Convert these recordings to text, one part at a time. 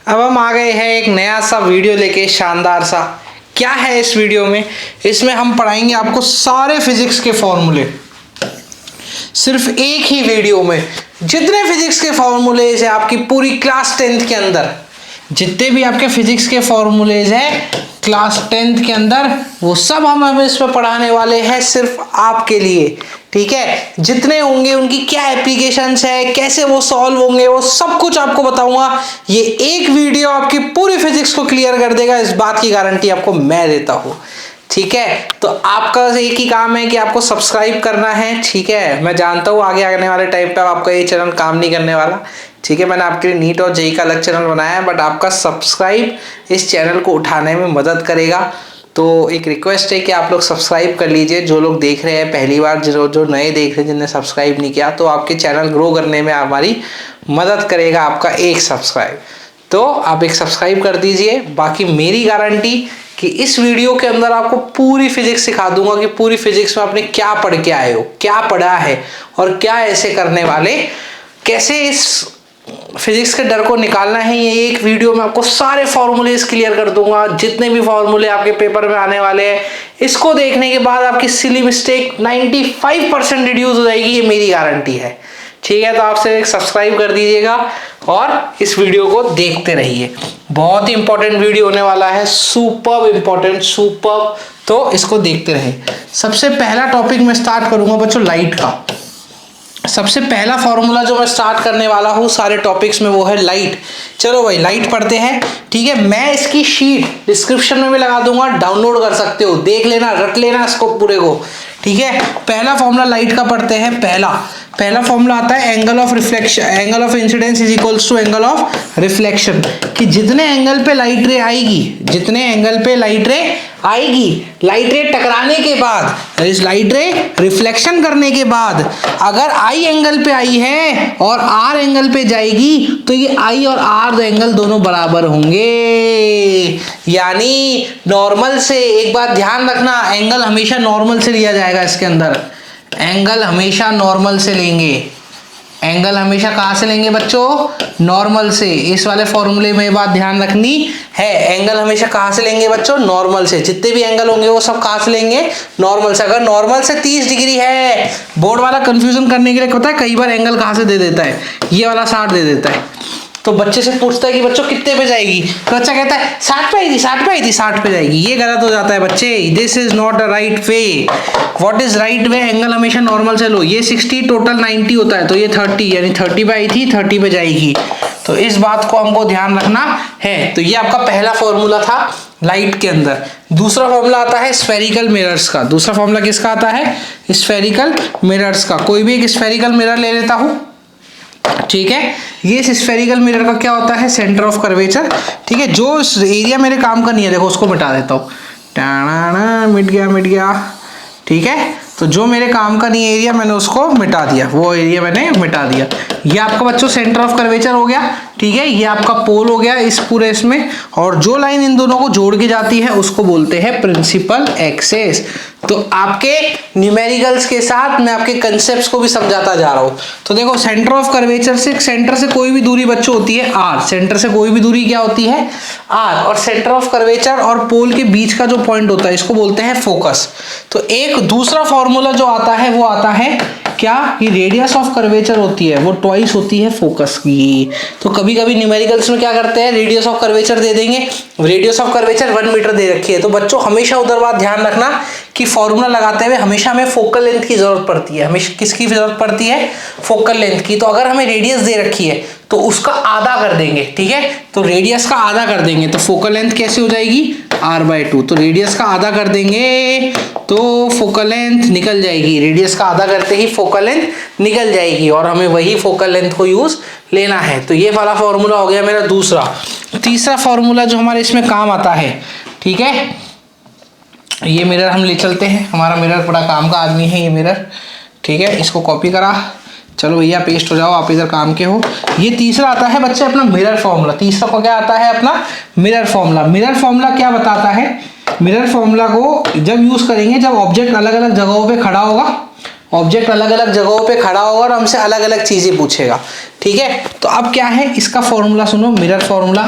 अब हम आ गए हैं एक नया सा वीडियो लेके, शानदार सा। क्या है इस वीडियो में? इसमें हम पढ़ाएंगे आपको सारे फिजिक्स के फॉर्मूले, सिर्फ एक ही वीडियो में। जितने फिजिक्स के फॉर्मूलेज है आपकी पूरी क्लास 10th के अंदर, जितने भी आपके फिजिक्स के फॉर्मूलेज हैं क्लास 10th के अंदर, वो सब हम इसमें पढ़ाने वाले हैं सिर्फ आपके लिए। ठीक है, जितने होंगे उनकी क्या एप्लीकेशंस है, कैसे वो सॉल्व होंगे, वो सब कुछ आपको बताऊंगा। ये एक वीडियो आपकी पूरी फिजिक्स को क्लियर कर देगा, इस बात की गारंटी आपको मैं देता हूं। ठीक है, तो आपका एक ही काम है कि आपको सब्सक्राइब करना है। ठीक है, मैं जानता हूँ आगे आने वाले टाइम पे आपका ये चैनल काम नहीं करने वाला। ठीक है, मैंने आपके लिए नीट और जेई का अलग चैनल बनाया है, बट आपका सब्सक्राइब इस चैनल को उठाने में मदद करेगा। तो एक रिक्वेस्ट है कि आप लोग सब्सक्राइब कर लीजिए। जो लोग देख रहे हैं पहली बार, जो नए देख रहे हैं, जिन्हें सब्सक्राइब नहीं किया, तो आपके चैनल ग्रो करने में हमारी मदद करेगा आपका एक सब्सक्राइब। तो आप एक सब्सक्राइब कर दीजिए। बाकी मेरी गारंटी कि इस वीडियो के अंदर आपको पूरी फिजिक्स सिखा दूंगा कि पूरी फिजिक्स में आपने क्या पढ़ के आए हो, क्या पढ़ा है और क्या ऐसे करने वाले, कैसे इस फिजिक्स के डर को निकालना है। ये एक वीडियो में आपको सारे फॉर्मूलेज क्लियर कर दूंगा। जितने भी फॉर्मूले आपके पेपर में आने वाले हैं, इसको देखने के बाद आपकी सिली मिस्टेक 95% रिड्यूस हो जाएगी, ये मेरी गारंटी है। ठीक है, तो आपसे एक सब्सक्राइब कर दीजिएगा और इस वीडियो को देखते रहिए। बहुत ही इंपॉर्टेंट वीडियो होने वाला है, सुपर इंपॉर्टेंट, सुपर। तो इसको देखते रहे। सबसे पहला टॉपिक मैं स्टार्ट करूंगा बच्चों लाइट का। सबसे पहला फॉर्मूला जो मैं स्टार्ट करने वाला हूँ सारे टॉपिक्स में, वो है लाइट। चलो भाई लाइट पढ़ते हैं। ठीक है, मैं इसकी शीट डिस्क्रिप्शन में भी लगा दूंगा, डाउनलोड कर सकते हो, देख लेना, रट लेना इसको पूरे को। ठीक है, पहला फॉर्मूला लाइट का पढ़ते हैं। पहला फॉर्मूला आता है angle of reflection, angle of incidence is equals to angle of reflection. कि जितने एंगल पे लाइट रे आएगी, जितने एंगल पे लाइट रे आएगी, लाइट रे टकराने के बाद, लाइट रे रिफ्लेक्शन करने के बाद, अगर आई एंगल पे आई है और आर एंगल पे जाएगी, तो ये आई और आर एंगल दोनों बराबर होंगे। यानी नॉर्मल से, एक बात ध्यान रखना, एंगल हमेशा नॉर्मल से लिया जाएगा इसके अंदर। एंगल हमेशा नॉर्मल से लेंगे। एंगल हमेशा कहां से लेंगे बच्चों? नॉर्मल से। इस वाले फॉर्मूले में ये बात ध्यान रखनी है। एंगल हमेशा कहां से लेंगे बच्चों? नॉर्मल से। जितने भी एंगल होंगे वो सब कहां से लेंगे? नॉर्मल से। अगर नॉर्मल से 30 डिग्री है, बोर्ड वाला कंफ्यूजन करने के लिए पता है कई बार एंगल कहां से दे देता है, ये वाला 60 दे देता है। तो बच्चे से पूछता है कि बच्चों कितने पे जाएगी, तो बच्चा कहता है 60 पे आई थी, 60 पे आई थी, 60 पे जाएगी। ये गलत हो जाता है बच्चे। This is not a right way. What is right way? Angle हमेशा नॉर्मल से लो। ये 60 टोटल 90 होता है, तो ये 30, यानी 30 पे आई थी, 30 पे जाएगी। तो इस बात को हमको ध्यान रखना है। तो ये आपका पहला फॉर्मूला था लाइट के अंदर। दूसरा फॉर्मूला आता है स्फेरिकल मिरर्स का। दूसरा फॉर्मूला किसका आता है? स्फेरिकल मिरर्स का। कोई भी एक स्फेरिकल मिरर ले लेता हूं। ठीक है, ये स्फेरिकल मिरर का क्या होता है? Centre of curvature. ठीक है, जो एरिया मेरे काम का नहीं है, देखो उसको मिटा देता हूँ। टाणा, मिट गया। ठीक है, तो जो मेरे काम का नहीं एरिया, मैंने उसको मिटा दिया, वो एरिया मैंने मिटा दिया। ये आपका बच्चों सेंटर ऑफ कर्वेचर हो गया। ठीक है, ये आपका पोल हो गया इस पूरे इसमें, और जो लाइन इन दोनों को जोड़ के जाती है उसको बोलते हैं प्रिंसिपल एक्सिस। तो आपके न्यूमेरिकल्स के साथ मैं आपके कंसेप्ट्स को भी समझाता जा रहा हूं। तो देखो, सेंटर ऑफ कर्वेचर से, सेंटर से कोई भी दूरी बच्चों होती है आर। सेंटर से कोई भी दूरी क्या होती है? आर। और सेंटर ऑफ कर्वेचर और पोल के बीच का जो पॉइंट होता है, इसको बोलते हैं फोकस। तो एक दूसरा फॉर्मूला जो आता है वो आता है क्या? कि रेडियस ऑफ कर्वेचर होती है वो ट्वाइस होती है फोकस की। तो कभी कभी न्यूमेरिकल्स में क्या करते हैं, रेडियस ऑफ कर्वेचर दे देंगे। रेडियस ऑफ कर्वेचर 1 मीटर दे रखी है, तो बच्चों हमेशा उधर बात ध्यान रखना कि फॉर्मूला लगाते हुए हमेशा हमें फोकल लेंथ की जरूरत पड़ती है। हमेशा किसकी जरूरत पड़ती है? फोकल लेंथ की। तो अगर हमें रेडियस दे रखी है तो उसका आधा कर देंगे। ठीक है, तो रेडियस का आधा कर देंगे तो फोकल लेंथ कैसे हो जाएगी? r/2। तो रेडियस का आधा कर देंगे तो फोकल लेंथ निकल जाएगी। रेडियस का आधा करते ही फोकल लेंथ निकल जाएगी, और हमें वही फोकल लेंथ को यूज लेना है। तो ये वाला फॉर्मूला हो गया मेरा दूसरा। तीसरा फॉर्मूला जो हमारे इसमें काम आता है, ठीक है, ये मिरर हम ले चलते हैं। हमारा मिरर बड़ा काम का आदमी है ये मिरर। ठीक है, इसको कॉपी करा, चलो भैया पेस्ट हो जाओ, आप इधर काम के हो। ये तीसरा आता है बच्चे अपना मिरर फॉर्मूला। तीसरा को क्या आता है? अपना मिरर फॉर्मूला। मिरर फॉर्मूला क्या बताता है? मिरर फॉर्मूला को जब यूज करेंगे जब ऑब्जेक्ट अलग अलग जगहों पे खड़ा होगा ऑब्जेक्ट अलग अलग जगहों पे खड़ा होगा और हमसे अलग अलग चीजें पूछेगा, ठीक है। तो अब क्या है इसका फॉर्मूला सुनो, मिरर फॉर्मूला,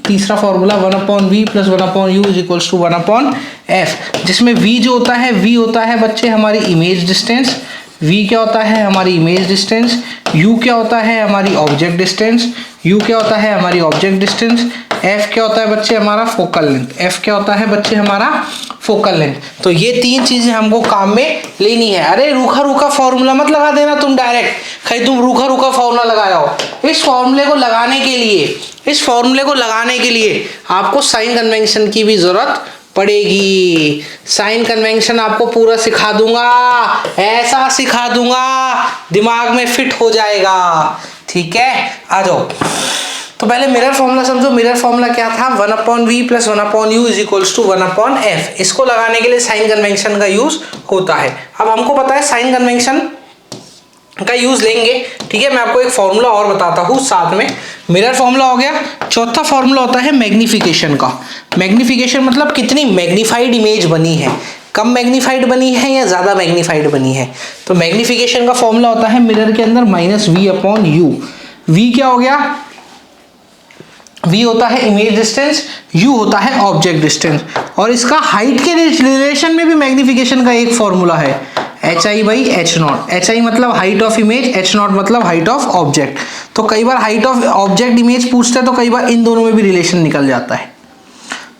तीसरा फॉर्मूला 1/v + 1/u = 1/f, जिसमें v जो होता है, v होता है बच्चे हमारी इमेज डिस्टेंस, v क्या होता है हमारी इमेज डिस्टेंस, u क्या होता है हमारी ऑब्जेक्ट डिस्टेंस, u क्या होता है हमारी ऑब्जेक्ट डिस्टेंस, f क्या होता है बच्चे हमारा फोकल लेंथ, f क्या होता है बच्चे हमारा फोकल लेंथ। तो ये तीन चीजें हमको काम में लेनी है। अरे रूखा रूखा फॉर्मूला मत लगा देना तुम डायरेक्ट, कहीं तुम रूखा रूखा फॉर्मूला लगाया हो। इस फॉर्मूले को लगाने के लिए आपको साइन कन्वेंशन की भी जरूरत पड़ेगी। साइन कन्वेंशन आपको पूरा सिखा दूंगा, ऐसा सिखा दूंगा दिमाग में फिट हो जाएगा, ठीक है। आ जाओ, तो पहले मिरर फॉर्मूला समझो। मिरर फॉर्मूला क्या था, 1/v + 1/u = 1/f। इसको लगाने के लिए साइन कन्वेंशन का यूज होता है। अब हमको पता है साइन कन्वेंशन का यूज लेंगे, ठीक है। मैं आपको एक फॉर्मूला और बताता हूँ साथ में। मिरर फॉर्मूला हो गया। चौथा फॉर्मूला होता है मैग्निफिकेशन का। मैग्निफिकेशन मतलब कितनी मैग्निफाइड इमेज बनी है, कम मैग्निफाइड बनी है या ज्यादा मैग्निफाइड बनी है। तो मैग्निफिकेशन का फॉर्मूला होता है मिरर के अंदर -v/u। v क्या हो गया, v होता है इमेज डिस्टेंस, u होता है ऑब्जेक्ट डिस्टेंस। और इसका हाइट के रिलेशन में भी मैग्निफिकेशन का एक फॉर्मूला है, hi/h0। hi मतलब हाइट ऑफ इमेज, h0 मतलब हाइट ऑफ ऑब्जेक्ट। तो कई बार हाइट ऑफ ऑब्जेक्ट इमेज पूछते हैं तो कई बार इन दोनों में भी रिलेशन निकल जाता है।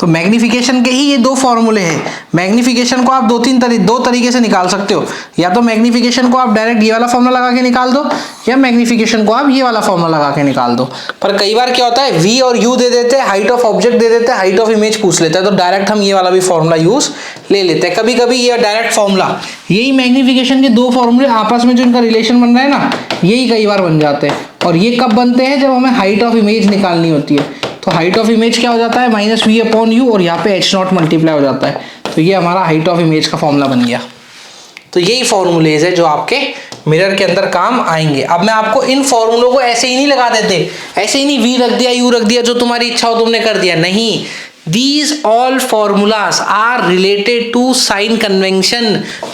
तो मैग्निफिकेशन के ही ये दो फॉर्मूले हैं। मैग्निफिकेशन को आप दो तरीके से निकाल सकते हो, या तो मैग्निफिकेशन को आप डायरेक्ट ये वाला फॉर्मूला लगा के निकाल दो, या मैग्निफिकेशन को आप ये वाला फॉर्मूला लगा के निकाल दो। पर कई बार क्या होता है, v और u दे देते हैं, हाइट ऑफ ऑब्जेक्ट दे देते हैं, हाइट ऑफ इमेज पूछ लेते हैं, तो डायरेक्ट हम ये वाला भी फॉर्मूला यूज ले लेते हैं। कभी कभी ये डायरेक्ट फॉर्मूला, यही मैग्निफिकेशन के दो फॉर्मूले आपस में जो इनका रिलेशन बन रहा है ना, यही कई बार बन जाते हैं। और ये कब बनते हैं, जब हमें हाइट ऑफ इमेज निकालनी होती है। तो हाइट ऑफ इमेज क्या हो जाता है, -v/u, और यहाँ पे h0 मल्टीप्लाई हो जाता है। तो ये हमारा हाइट ऑफ इमेज का फॉर्मूला बन गया। तो यही फॉर्मूलेज है जो आपके मिरर के अंदर काम आएंगे। अब मैं आपको इन फॉर्मूलों को ऐसे ही नहीं लगा देते, ऐसे ही नहीं v रख दिया, u रख दिया, जो तुम्हारी इच्छा हो तुमने कर दिया, नहीं। These all formulas are related to sign convention।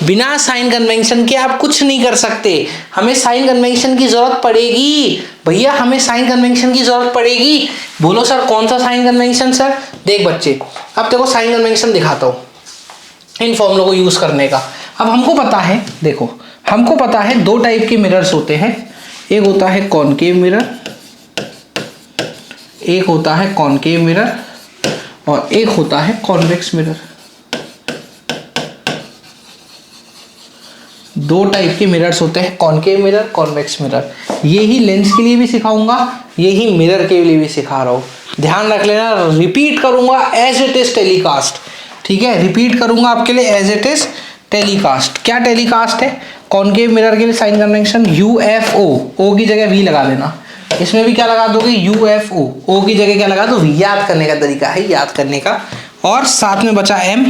बिना साइन कन्वेंशन के आप कुछ नहीं कर सकते। हमें साइन कन्वेंशन की जरूरत पड़ेगी भैया, हमें साइन कन्वेंशन की जरूरत पड़ेगी। बोलो सर कौन सा साइन कन्वेंशन सर? देख बच्चे, अब देखो साइन कन्वेंशन दिखाता हूँ इन फॉर्मूलों को यूज करने का। अब हमको पता है, देखो हमको पता है दो टाइप के मिरर्स होते हैं। एक होता है कॉनकेव मिरर, एक होता है कॉनकेव मिरर, और एक होता है कॉन्वेक्स मिरर। दो टाइप के मिरर्स होते हैं, कॉनकेव मिरर, कॉन्वेक्स मिरर। ये ही लेंस के लिए भी सिखाऊंगा, ये ही मिरर के लिए भी सिखा रहा हूं। ध्यान रख लेना, रिपीट करूंगा एज इट इज टेलीकास्ट, ठीक है। रिपीट करूंगा आपके लिए एज इट इज टेलीकास्ट। क्या टेलीकास्ट है? कॉनकेव मिरर के लिए साइन कन्वेंशन UFO, O की जगह V लगा देना। इसमें भी क्या लगा दोगे, UFO, O की जगह क्या लगा दो, V। याद करने का तरीका है, याद करने का। और साथ में बचा M,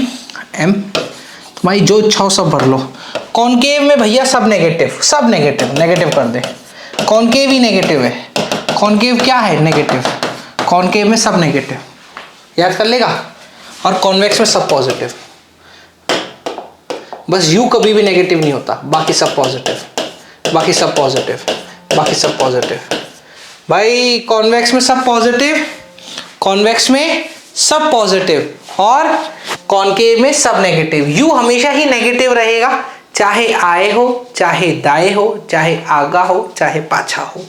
तुम्हारी जो इच्छा हो सब भर लो। कॉनकेव में भैया सब नेगेटिव, सब नेगेटिव, नेगेटिव कर दे। कॉनकेव ही नेगेटिव है। कॉनकेव क्या है, नेगेटिव। कॉनकेव में सब नेगेटिव, याद कर लेगा। और कॉन्वेक्स में सब पॉजिटिव। बस U कभी भी नेगेटिव नहीं होता, बाकी सब पॉजिटिव, बाकी सब पॉजिटिव, बाकी सब पॉजिटिव। भाई कॉन्वेक्स में सब पॉजिटिव, कॉन्वेक्स में सब पॉजिटिव, और कॉनकेव में सब नेगेटिव। U हमेशा ही नेगेटिव रहेगा, चाहे आए हो, चाहे दाएं हो, चाहे आगा हो, चाहे पाछा हो।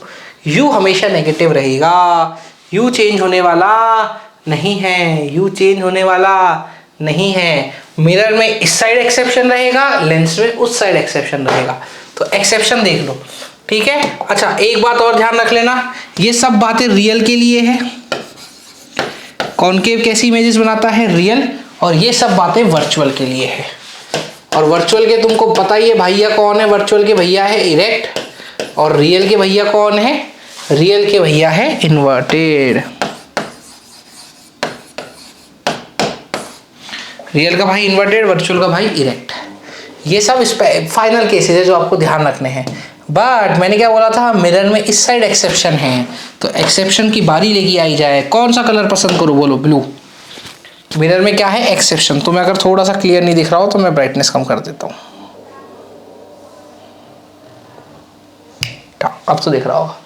U हमेशा नेगेटिव रहेगा। U चेंज होने वाला नहीं है, U चेंज होने वाला नहीं है। मिरर में इस साइड एक्सेप्शन रहेगा, लेंस में उस साइड एक्सेप्शन रहेगा। तो एक्सेप्शन देख लो, ठीक है। अच्छा एक बात और ध्यान रख लेना, ये सब बातें रियल के लिए है। कॉनकेव कैसी इमेजेस बनाता है, रियल। और ये सब बातें वर्चुअल के लिए है। और वर्चुअल के तुमको पता ही है भैया कौन है, वर्चुअल के भैया है इरेक्ट, और रियल के भैया कौन है, रियल के भैया है इन्वर्टेड। रियल का भाई इन्वर्टेड, वर्चुअल का भाई इरेक्ट। ये सब फाइनल केसेस है जो आपको ध्यान रखने हैं। बट मैंने क्या बोला था, मिरर में इस साइड एक्सेप्शन है, तो एक्सेप्शन की बारी लेगी आई जाए। कौन सा कलर पसंद करूं, बोलो ब्लू। मिरर में क्या है, एक्सेप्शन। तो मैं अगर थोड़ा सा क्लियर नहीं दिख रहा हो तो मैं ब्राइटनेस कम कर देता हूं। अब तो दिख रहा होगा,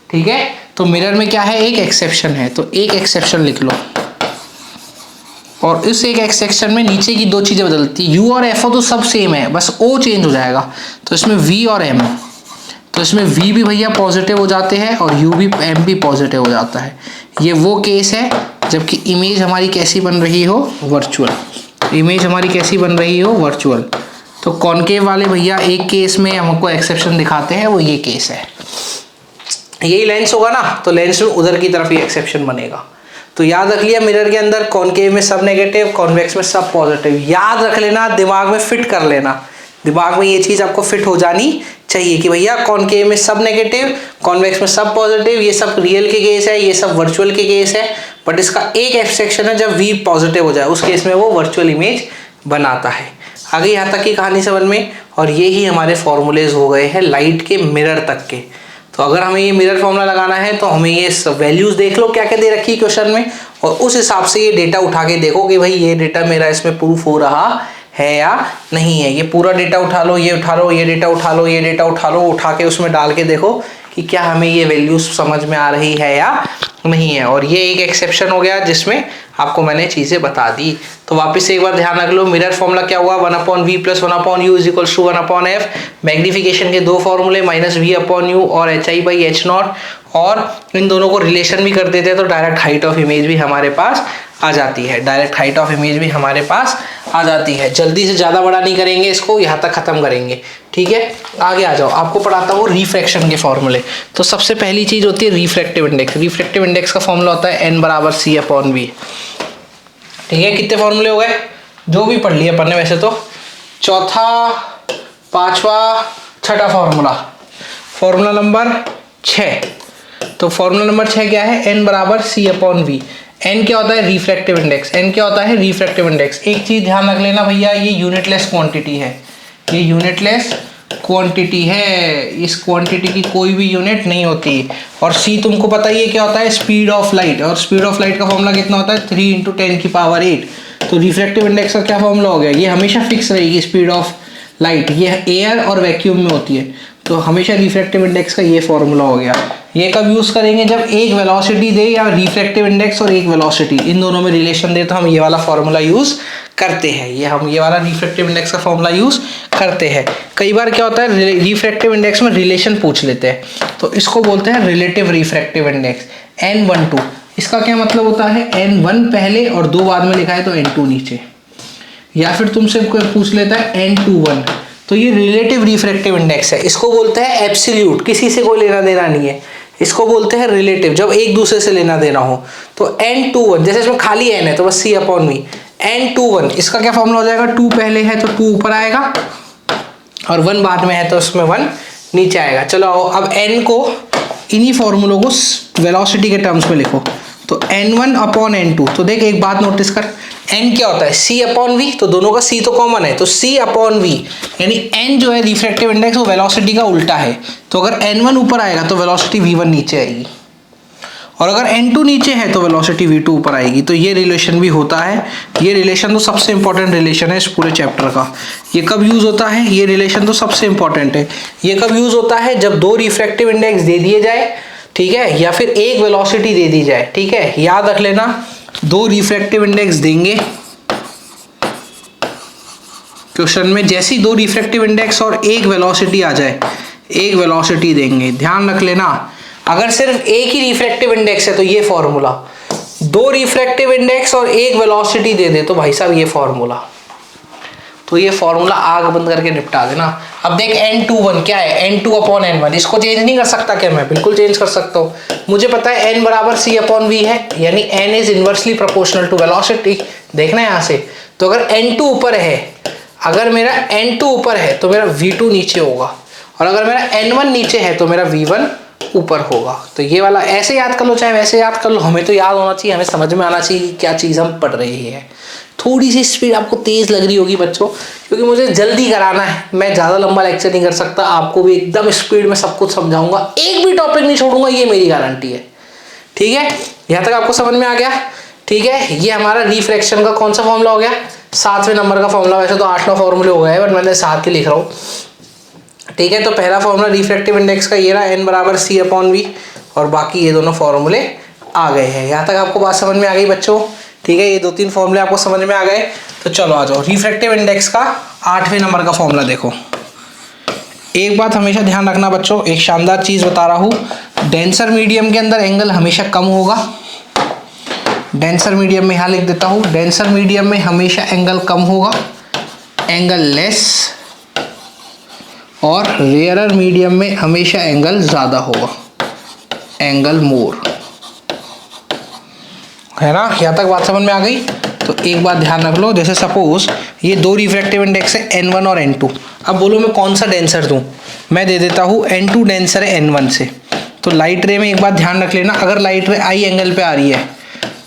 ठीक है। तो मिरर में क्या है, एक एक्सेप्शन है, तो एक एक्सेप्शन लिख लो, और इस एक एक्सेप्शन में नीचे की दो चीजें बदलती, यू और एफ तो सब सेम है, बस ओ चेंज हो जाएगा। तो इसमें वी और एम, तो इसमें वी भी भैया पॉजिटिव हो जाते हैं और यू भी, एम भी पॉजिटिव हो जाता है। ये वो केस है जबकि इमेज हमारी कैसी बन रही हो, वर्चुअल। इमेज हमारी कैसी बन रही हो, वर्चुअल। तो कॉनकेव वाले भैया एक केस में हमको एक्सेप्शन दिखाते हैं, वो ये केस है। यही लेंस होगा ना, तो लेंस में उधर की तरफ ही एक्सेप्शन बनेगा। तो याद रख लिया, मिरर के अंदर कॉनकेव में सब नेगेटिव, कॉन्वेक्स में सब पॉजिटिव। याद रख लेना, दिमाग में फिट कर लेना, दिमाग में ये चीज आपको फिट हो जानी चाहिए कि भैया कॉनकेव में सब नेगेटिव, कॉन्वेक्स में सब पॉजिटिव। ये सब रियल के केस है, ये सब वर्चुअल के केस है, बट इसका एक एक्सेप्शन है, जब वी पॉजिटिव हो जाए उस केस में वो वर्चुअल इमेज बनाता है। आगे यहाँ तक की कहानी समझ में, और ये ही हमारे फॉर्मूलेज हो गए हैं लाइट के मिरर तक के। तो अगर हमें ये मिरर फॉर्मूला लगाना है तो हमें ये वैल्यूज देख लो क्या क्या दे रखी है क्वेश्चन में, और उस हिसाब से ये डेटा उठा के देखो कि भाई ये डेटा मेरा इसमें प्रूफ हो रहा है या नहीं है। ये पूरा डेटा उठा लो, ये उठा लो, ये डेटा उठा लो, ये डेटा उठा लो, उठा के उसमें डाल के देखो कि क्या हमें ये वैल्यूज समझ में आ रही है या नहीं है। और ये एक एक्सेप्शन हो गया जिसमें आपको मैंने चीजें बता दी। तो वापस से एक बार ध्यान रख लो, मिरर फॉर्मूला क्या हुआ, 1/v + 1/u = 1/f। मैग्निफिकेशन के दो फॉर्मूले, -v/u और hi/h0, और इन दोनों को रिलेशन भी कर देते हैं तो डायरेक्ट हाइट ऑफ इमेज भी हमारे पास आ जाती है, डायरेक्ट हाइट ऑफ इमेज भी हमारे पास आ जाती है। जल्दी से ज़्यादा बड़ा नहीं करेंगे इसको, यहाँ तक खत्म करेंगे, ठीक है। आगे आ जाओ, आपको पढ़ाता हूँ रिफ्रैक्शन के फॉर्मूले। तो सबसे पहली चीज़ होती है रिफ्रैक्टिव इंडेक्स। रिफ्रैक्टिव इंडेक्स का फॉर्मूला होता है n = c/v, ठीक है। कितने फॉर्मूले हो गए, जो भी पढ़ लिया अपन ने वैसे तो, चौथा, पांचवा, छठा फॉर्मूला, फॉर्मूला नंबर 6। तो फॉर्मूला नंबर 6 क्या है, n = c/v। n क्या होता है, रिफ्रैक्टिव इंडेक्स। n क्या होता है, रिफ्रैक्टिव इंडेक्स। एक चीज ध्यान रख लेना भैया, ये यूनिटलेस क्वांटिटी है, ये यूनिटलेस क्वांटिटी है, इस क्वांटिटी की कोई भी यूनिट नहीं होती। और c तुमको पता ही है क्या होता है, स्पीड ऑफ लाइट, और स्पीड ऑफ लाइट का फॉर्मूला कितना होता है, 3 × 10⁸। तो रिफ्रैक्टिव इंडेक्स का क्या फॉर्मूला हो गया, ये हमेशा फिक्स रहेगी स्पीड ऑफ लाइट, ये एयर और वैक्यूम में होती है, तो हमेशा रिफ्रैक्टिव इंडेक्स का ये फॉर्मूला हो गया। ये कब यूज करेंगे, जब एक वेलोसिटी दे, या रिफ्रैक्टिव इंडेक्स और एक वेलोसिटी इन दोनों में रिलेशन दे, तो हम ये वाला फॉर्मूला यूज करते हैं। ये हम ये वाला रिफ्रैक्टिव इंडेक्स का फॉर्मूला यूज करते हैं। कई बार क्या होता है, रिफ्रैक्टिव इंडेक्स में रिलेशन पूछ लेते हैं, तो इसको बोलते हैं रिलेटिव रिफ्रैक्टिव इंडेक्स, n1 इसका क्या मतलब होता है, n1 पहले और 2 बाद में लिखा है तो n2 नीचे। या फिर तुमसे कोई पूछ लेता है n21, तो ये रिलेटिव रिफ्रैक्टिव इंडेक्स है। इसको बोलते हैं एब्सोल्यूट, किसी से कोई लेना देना नहीं है, इसको बोलते हैं रिलेटिव, जब एक दूसरे से लेना देना हो। तो n21, जैसे इसमें खाली n है तो बस c/v। n21 इसका क्या फॉर्मूला हो जाएगा, 2 पहले है तो 2 ऊपर आएगा, और 1 बाद में है तो उसमें 1 नीचे आएगा। चलो अब n को, इन्हीं फॉर्मूलों को वेलोसिटी के टर्म्स में लिखो। तो n1/n2, तो देख एक बात नोटिस कर, n क्या होता है, c/v, तो दोनों का c तो कॉमन है, तो c/v, यानी n जो है रिफ्रैक्टिव इंडेक्स, वो वेलोसिटी का उल्टा है। तो अगर n1 ऊपर आएगा तो वेलोसिटी v1 नीचे आएगी, और अगर n2 नीचे है तो वेलोसिटी v2 ऊपर आएगी। तो ये रिलेशन भी होता है। ये रिलेशन तो सबसे इंपॉर्टेंट रिलेशन है इस पूरे चैप्टर का। ये कब यूज होता है, ये रिलेशन तो सबसे इंपॉर्टेंट है। ये कब यूज होता है, जब 2 रिफ्रैक्टिव इंडेक्स दे दिए जाए, ठीक है, या फिर एक वेलोसिटी दे दी जाए, ठीक है। याद रख लेना, 2 रिफ्रैक्टिव इंडेक्स देंगे क्वेश्चन में, जैसी 2 रिफ्रैक्टिव इंडेक्स और एक वेलोसिटी आ जाए, एक वेलोसिटी देंगे। ध्यान रख लेना, अगर सिर्फ एक ही रिफ्रैक्टिव इंडेक्स है तो ये फॉर्मूला, 2 रिफ्रैक्टिव इंडेक्स और एक वेलोसिटी दे दे तो भाई साहब ये फॉर्मूला। तो ये फॉर्मूला आग बंद करके निपटा देना। अब देख n21 क्या है, n2/n1, इसको चेंज नहीं कर सकता क्या मैं, बिल्कुल चेंज कर सकता हूँ। मुझे पता है n = c/v है, यानी n is inversely proportional to velocity. देखना है यहाँ से, तो अगर n2 ऊपर है, अगर मेरा n2 ऊपर है तो मेरा v2 नीचे होगा, और अगर मेरा n1 नीचे है तो मेरा v1 ऊपर होगा। तो ये वाला ऐसे याद कर लो चाहे वैसे याद कर लो, हमें तो याद होना चाहिए, हमें समझ में आना चाहिए कि क्या चीज़ हम पढ़ रहे हैं। थोड़ी सी स्पीड आपको तेज लग रही होगी बच्चों, क्योंकि मुझे जल्दी कराना है, मैं ज़्यादा लंबा लेक्चर नहीं कर सकता, आपको भी एकदम स्पीड में सब कुछ समझाऊंगा, एक भी टॉपिक नहीं छोड़ूंगा, ये मेरी गारंटी है, ठीक है। यहाँ तक आपको समझ में आ गया, ठीक है। ये हमारा रिफ्रैक्शन का कौन सा फॉर्मूला हो गया, 7वें नंबर का फॉर्मूला। वैसे तो 8-9 फॉर्मूले हो गए, बट मैंने 7 के लिख रहा हूँ, ठीक है, तो पहला फॉर्मूला रिफ्रैक्टिव इंडेक्स का ये रहा, n बराबर c/v, और बाकी ये दोनों फॉर्मूले आ गए हैं। यहाँ तक आपको बात समझ में आ गई बच्चों? ठीक है, ये 2-3 फॉर्मूले आपको समझ में आ गए। तो चलो आ जाओ, रिफ्रैक्टिव इंडेक्स का 8वें नंबर का फॉर्मूला देखो। एक बात हमेशा ध्यान रखना बच्चों, एक शानदार चीज़ बता रहा हूँ, डेंसर मीडियम के अंदर एंगल हमेशा कम होगा। डेंसर मीडियम में यहाँ लिख देता हूँ, डेंसर मीडियम में हमेशा एंगल कम होगा, एंगल लेस, और रेयरर मीडियम में हमेशा एंगल ज़्यादा होगा, एंगल मोर, है ना? यहाँ तक बात समझ में आ गई? तो एक बात ध्यान रख लो, जैसे सपोज ये 2 रिफ्रैक्टिव इंडेक्स है n1 और n2। अब बोलो मैं कौन सा डेंसर दूँ? मैं दे देता हूँ n2 डेंसर है n1 से। तो लाइट रे में एक बात ध्यान रख लेना, अगर लाइट रे आई एंगल पे आ रही है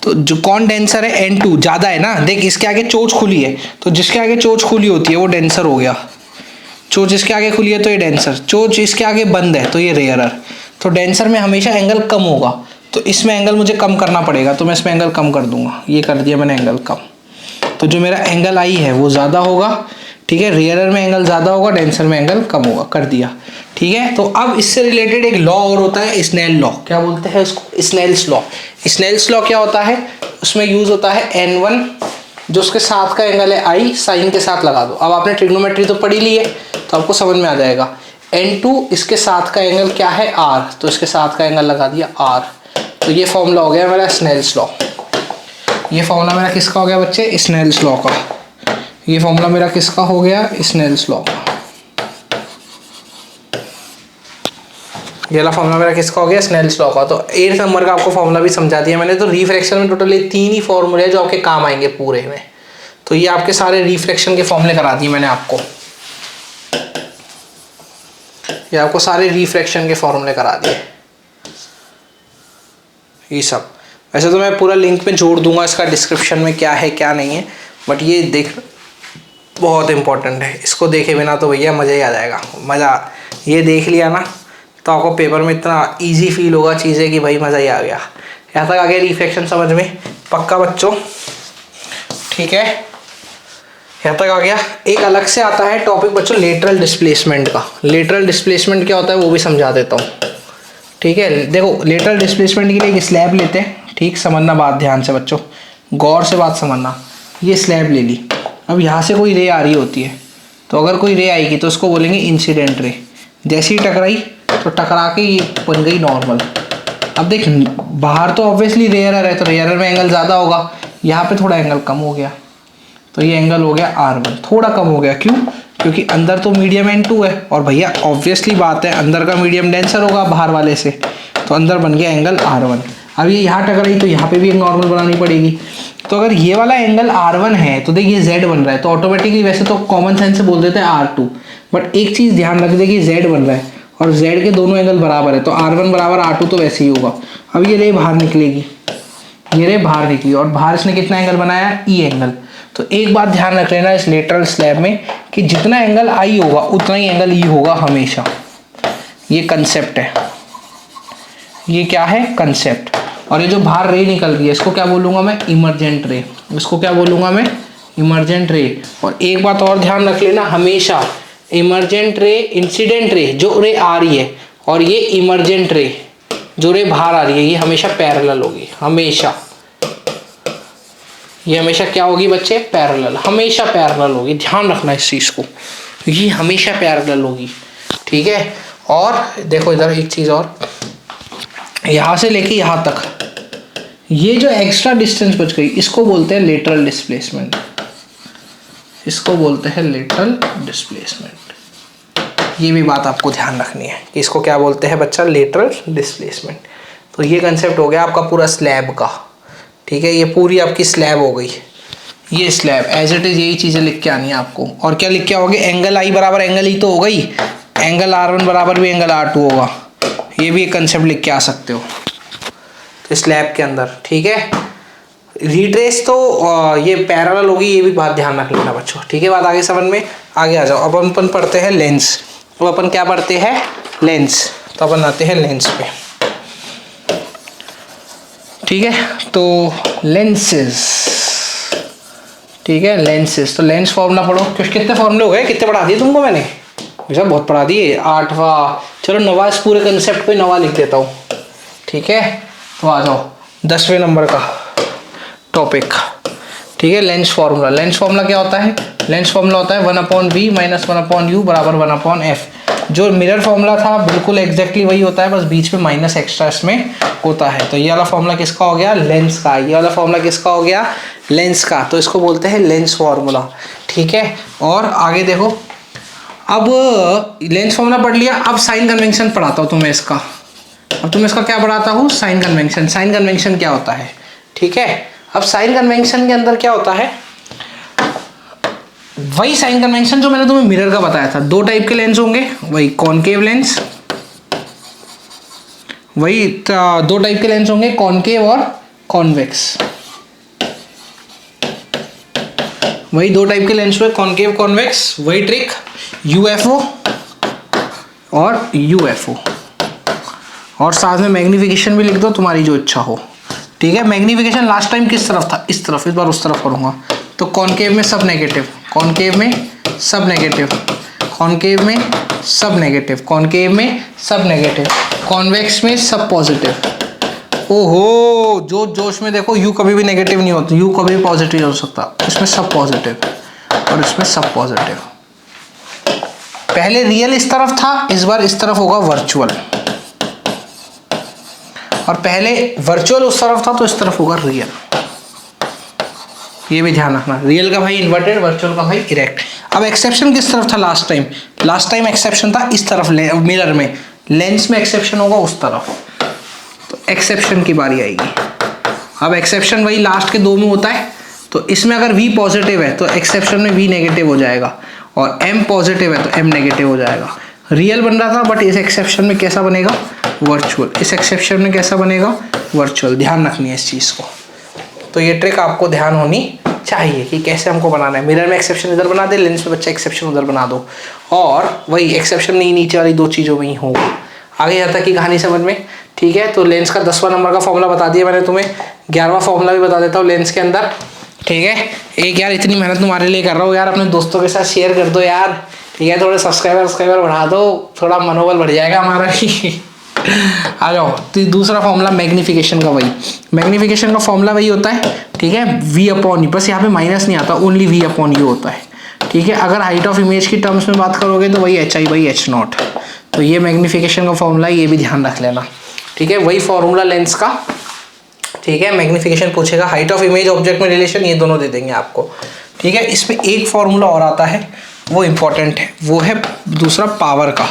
तो जो कौन डेंसर है? n2 ज़्यादा है ना। देख इसके आगे चोंच खुली है, तो जिसके आगे चोंच खुली होती है वो डेंसर हो गया। चोंच इसके आगे खुली है तो ये डेंसर, चोंच इसके आगे बंद है तो ये रेयरर। तो डेंसर में हमेशा एंगल कम होगा, तो इसमें एंगल मुझे कम करना पड़ेगा, तो मैं इसमें एंगल कम कर दूंगा। ये कर दिया मैंने एंगल कम, तो जो मेरा एंगल आई है वो ज़्यादा होगा। ठीक है, रेयरर में एंगल ज़्यादा होगा, डेंसर में एंगल कम होगा, कर दिया। ठीक है, तो अब इससे रिलेटेड एक लॉ और होता है, स्नेल लॉ। क्या बोलते हैं उसको? Snell's law. स्नेल्स लॉ क्या होता है? उसमें यूज़ होता है n1 जो उसके साथ का एंगल है i, साइन के साथ लगा दो। अब आपने ट्रिग्नोमेट्री तो पढ़ी ली है तो आपको समझ में आ जाएगा। n2 इसके साथ का एंगल क्या है? r, तो इसके साथ का एंगल लगा दिया r। तो ये फॉर्मूला हो गया मेरा स्नेल्स लॉ। ये फॉर्मूला मेरा किसका हो गया बच्चे? स्नेल्स लॉ का। ये फॉर्मूला मेरा किसका हो गया? स्नेल्स लॉ का। ये वाला फॉर्मूला मेरा किसका हो गया? स्नेल्स लॉ का। तो 8 नंबर का आपको फॉर्मूला भी समझा दिया मैंने। तो रिफ्रैक्शन में टोटल 3 ही फॉर्मूले हैं जो आपके काम आएंगे पूरे में। तो ये आपके सारे रिफ्रैक्शन के फॉर्मूले करा दिए मैंने आपको। ये आपको सारे रिफ्रैक्शन के फॉर्मूले करा दिए ये सब। वैसे तो मैं पूरा लिंक में जोड़ दूंगा इसका डिस्क्रिप्शन में, क्या है क्या नहीं है, बट ये देख बहुत इंपॉर्टेंट है। इसको देखे बिना तो भैया मज़ा ही आ जाएगा। मज़ा ये देख लिया ना तो आपको पेपर में इतना इजी फील होगा चीज़ें कि भाई मज़ा ही आ गया। यहाँ तक आ गया रिफ्रैक्शन समझ में? पक्का बच्चों? ठीक है, यहाँ तक आ गया। एक अलग से आता है टॉपिक बच्चों लेटरल डिस्प्लेसमेंट का। लेटरल डिस्प्लेसमेंट क्या होता है वो भी समझा देता हूँ। ठीक है, देखो लेटरल डिस्प्लेसमेंट के लिए एक स्लैब लेते हैं। ठीक, समझना बात ध्यान से बच्चों, गौर से बात समझना। ये स्लैब ले ली, अब यहाँ से कोई रे आ रही होती है, तो अगर कोई रे आएगी तो उसको बोलेंगे इंसिडेंट रे। जैसी ही टकराई तो टकरा के ये बन गई नॉर्मल। अब देख बाहर तो ऑब्वियसली रेयरर है, तो रेयरर में एंगल ज़्यादा होगा, यहाँ पे थोड़ा एंगल कम हो गया, तो ये एंगल हो गया R1, थोड़ा कम हो गया। क्यों? क्योंकि अंदर तो मीडियम n2 है, और भैया ऑब्वियसली बात है अंदर का मीडियम डेंसर होगा बाहर वाले से, तो अंदर बन गया एंगल R1। अब ये यहाँ टकराई तो यहाँ पे भी एक नॉर्मल बनानी पड़ेगी। तो अगर ये वाला एंगल R1 है तो देखिए Z बन रहा है, तो ऑटोमेटिकली वैसे तो कॉमन सेंस से बोल देते हैं R2, बट एक चीज़ ध्यान रख दे कि Z बन रहा है और Z के दोनों एंगल बराबर है, तो R1 बराबर R2 तो वैसे ही होगा। अब ये रे बाहर निकलेगी, ये रे बाहर निकली, और बाहर इसने कितना एंगल बनाया? E angle. तो एक बात ध्यान रख लेना इस लेटरल स्लैब में कि जितना एंगल I होगा उतना ही एंगल E होगा हमेशा। ये कंसेप्ट है, ये क्या है? कंसेप्ट। और ये जो बाहर रे निकल रही है इसको क्या बोलूँगा मैं? Emergent ray. इसको क्या बोलूँगा मैं? Emergent ray. और एक बात और ध्यान रख लेना, हमेशा इमरजेंट रे, इंसिडेंट रे जो रे आ रही है, और ये इमरजेंट रे जो रे बाहर आ रही है, ये हमेशा पैरेलल होगी। हमेशा ये हमेशा क्या होगी बच्चे? पैरेलल। हमेशा पैरेलल होगी, ध्यान रखना इस चीज़ को, ये हमेशा पैरेलल होगी। ठीक है, और देखो इधर एक चीज़ और, यहाँ से लेके यहाँ तक ये जो एक्स्ट्रा डिस्टेंस बच गई इसको बोलते हैं लेटरल डिस्प्लेसमेंट। इसको बोलते हैं लेटरल डिस्प्लेसमेंट। ये भी बात आपको ध्यान रखनी है कि इसको क्या बोलते हैं बच्चा? Lateral displacement. तो ये कंसेप्ट हो गया आपका पूरा स्लैब का। ठीक है, ये पूरी आपकी स्लैब हो गई। ये स्लैब एज इट इज यही चीज़ें लिख के आनी है आपको। और क्या लिख के आओगे? एंगल I बराबर एंगल E तो हो गई, एंगल R1 बराबर भी एंगल R2 होगा। ये भी एक कंसेप्ट लिख के आ सकते हो तो स्लैब के अंदर। ठीक है, रिट्रेस तो ये पैरेलल होगी, ये भी बात ध्यान रख लेना बच्चों। ठीक है, बात आगे समझ में? आगे आ जाओ। अब अपन पढ़ते हैं लेंस। तो अपन क्या पढ़ते हैं? लेंस। तो अपन आते हैं लेंस पे। ठीक है, तो लेंसेज। ठीक है, लेंसेज। तो लेंस फॉर्मूला पढ़ो। कितने फॉर्मूले हो गए? कितने पढ़ा दिए तुमको मैंने? ऐसा बहुत पढ़ा दिए 8वां, चलो 9वां इस पूरे कंसेप्ट पे 9वां लिख देता हूँ, ठीक है। तो आ जाओ 10वें नंबर का टॉपिक, ठीक है। Lens formula. लेंस फार्मूला क्या होता है? लेंस फार्मूला होता है 1/v माइनस 1/u बराबर 1/f। जो मिरर फार्मूला था बिल्कुल एग्जैक्टली वही होता है, बस बीच में माइनस एक्स्ट्रा इसमें होता है। तो ये वाला फार्मूला किसका हो गया? लेंस का। ये वाला फार्मूला किसका हो गया? लेंस का। तो इसको बोलते हैं लेंस फार्मूला, ठीक है। और आगे देखो, अब लेंस फार्मूला पढ़ लिया, अब साइन कन्वेंशन पढ़ाता हूँ तुम्हें इसका। अब तुम्हें इसका क्या पढ़ाता हूँ? Sign convention. साइन कन्वेंशन क्या होता है, ठीक है। अब साइन कन्वेंशन के अंदर क्या होता है? वही साइन कन्वेंशन जो मैंने तुम्हें मिरर का बताया था। दो टाइप के लेंस होंगे, वही कॉनकेव लेंस, वही दो टाइप के लेंस होंगे, कॉनकेव और कॉन्वेक्स। वही दो टाइप के लेंस हुए, कॉनकेव कॉन्वेक्स। वही ट्रिक, यूएफओ और यूएफओ। और साथ में मैग्निफिकेशन भी लिख दो, तुम्हारी जो इच्छा हो, ठीक है। मैग्निफिकेशन लास्ट टाइम किस तरफ था? इस तरफ। इस बार उस तरफ करूंगा। तो कॉनकेव में सब नेगेटिव, कॉनकेव में सब नेगेटिव, कॉनकेव में सब नेगेटिव, कॉनकेव में सब नेगेटिव, कॉन्वेक्स में सब पॉजिटिव। ओहो, जो जोश में देखो, यू कभी भी नेगेटिव नहीं होता, यू कभी भी पॉजिटिव हो सकता। इसमें सब पॉजिटिव और इसमें सब पॉजिटिव। पहले रियल इस तरफ था, इस बार इस तरफ होगा वर्चुअल। और पहले वर्चुअल उस तरफ था, तो इस तरफ होगा रियल। ये भी ध्यान रखना, रियल का भाई इन्वर्टेड, वर्चुअल का भाई इरेक्ट। अब एक्सेप्शन किस तरफ था last time? Last time exception था इस तरफ मिरर में, लेंस में एक्सेप्शन होगा उस तरफ। तो एक्सेप्शन की बारी आएगी। अब एक्सेप्शन वही लास्ट के दो में होता है, तो इसमें अगर v पॉजिटिव है तो एक्सेप्शन में v नेगेटिव हो जाएगा, और m पॉजिटिव है तो m नेगेटिव हो जाएगा। रियल बन रहा था, बट इस एक्सेप्शन में कैसा बनेगा? वर्चुअल। इस एक्सेप्शन में कैसा बनेगा? वर्चुअल। ध्यान रखनी है इस चीज़ को। तो ये ट्रिक आपको ध्यान होनी चाहिए कि कैसे हमको बनाना है। मिरर में एक्सेप्शन इधर बना दे, लेंस में बच्चा एक्सेप्शन उधर बना दो, और वही एक्सेप्शन नहीं नीचे वाली दो चीज़ों में ही होगा। आगे यहाँ तक की कहानी समझ में, ठीक है। तो लेंस का 10वां नंबर का फॉर्मूला बता दिया मैंने तुम्हें, 11वां फॉर्मूला भी बता देता हूँ लेंस के अंदर, ठीक है। एक यार इतनी मेहनत तुम्हारे लिए कर रहा हूँ यार, अपने दोस्तों के साथ शेयर कर दो यार, ठीक है। थोड़े सब्सक्राइबर बढ़ा दो, थोड़ा मनोबल बढ़ जाएगा हमारा ही। आ जाओ। तो दूसरा फॉर्मूला मैग्निफिकेशन का, वही मैग्निफिकेशन का फॉर्मूला वही होता है, ठीक है। v/u, बस यहाँ पे माइनस नहीं आता, ओनली v/u होता है, ठीक है। अगर हाइट ऑफ इमेज की टर्म्स में बात करोगे तो वही hi/h0। तो ये मैग्निफिकेशन का फॉर्मूला, ये भी ध्यान रख लेना, ठीक है। वही फॉर्मूला लेंस का, ठीक है। मैग्निफिकेशन पूछेगा, हाइट ऑफ इमेज, ऑब्जेक्ट में रिलेशन, ये दोनों दे देंगे आपको, ठीक है। इसमें एक फॉर्मूला और आता है, वो इंपॉर्टेंट है, वो है दूसरा पावर का,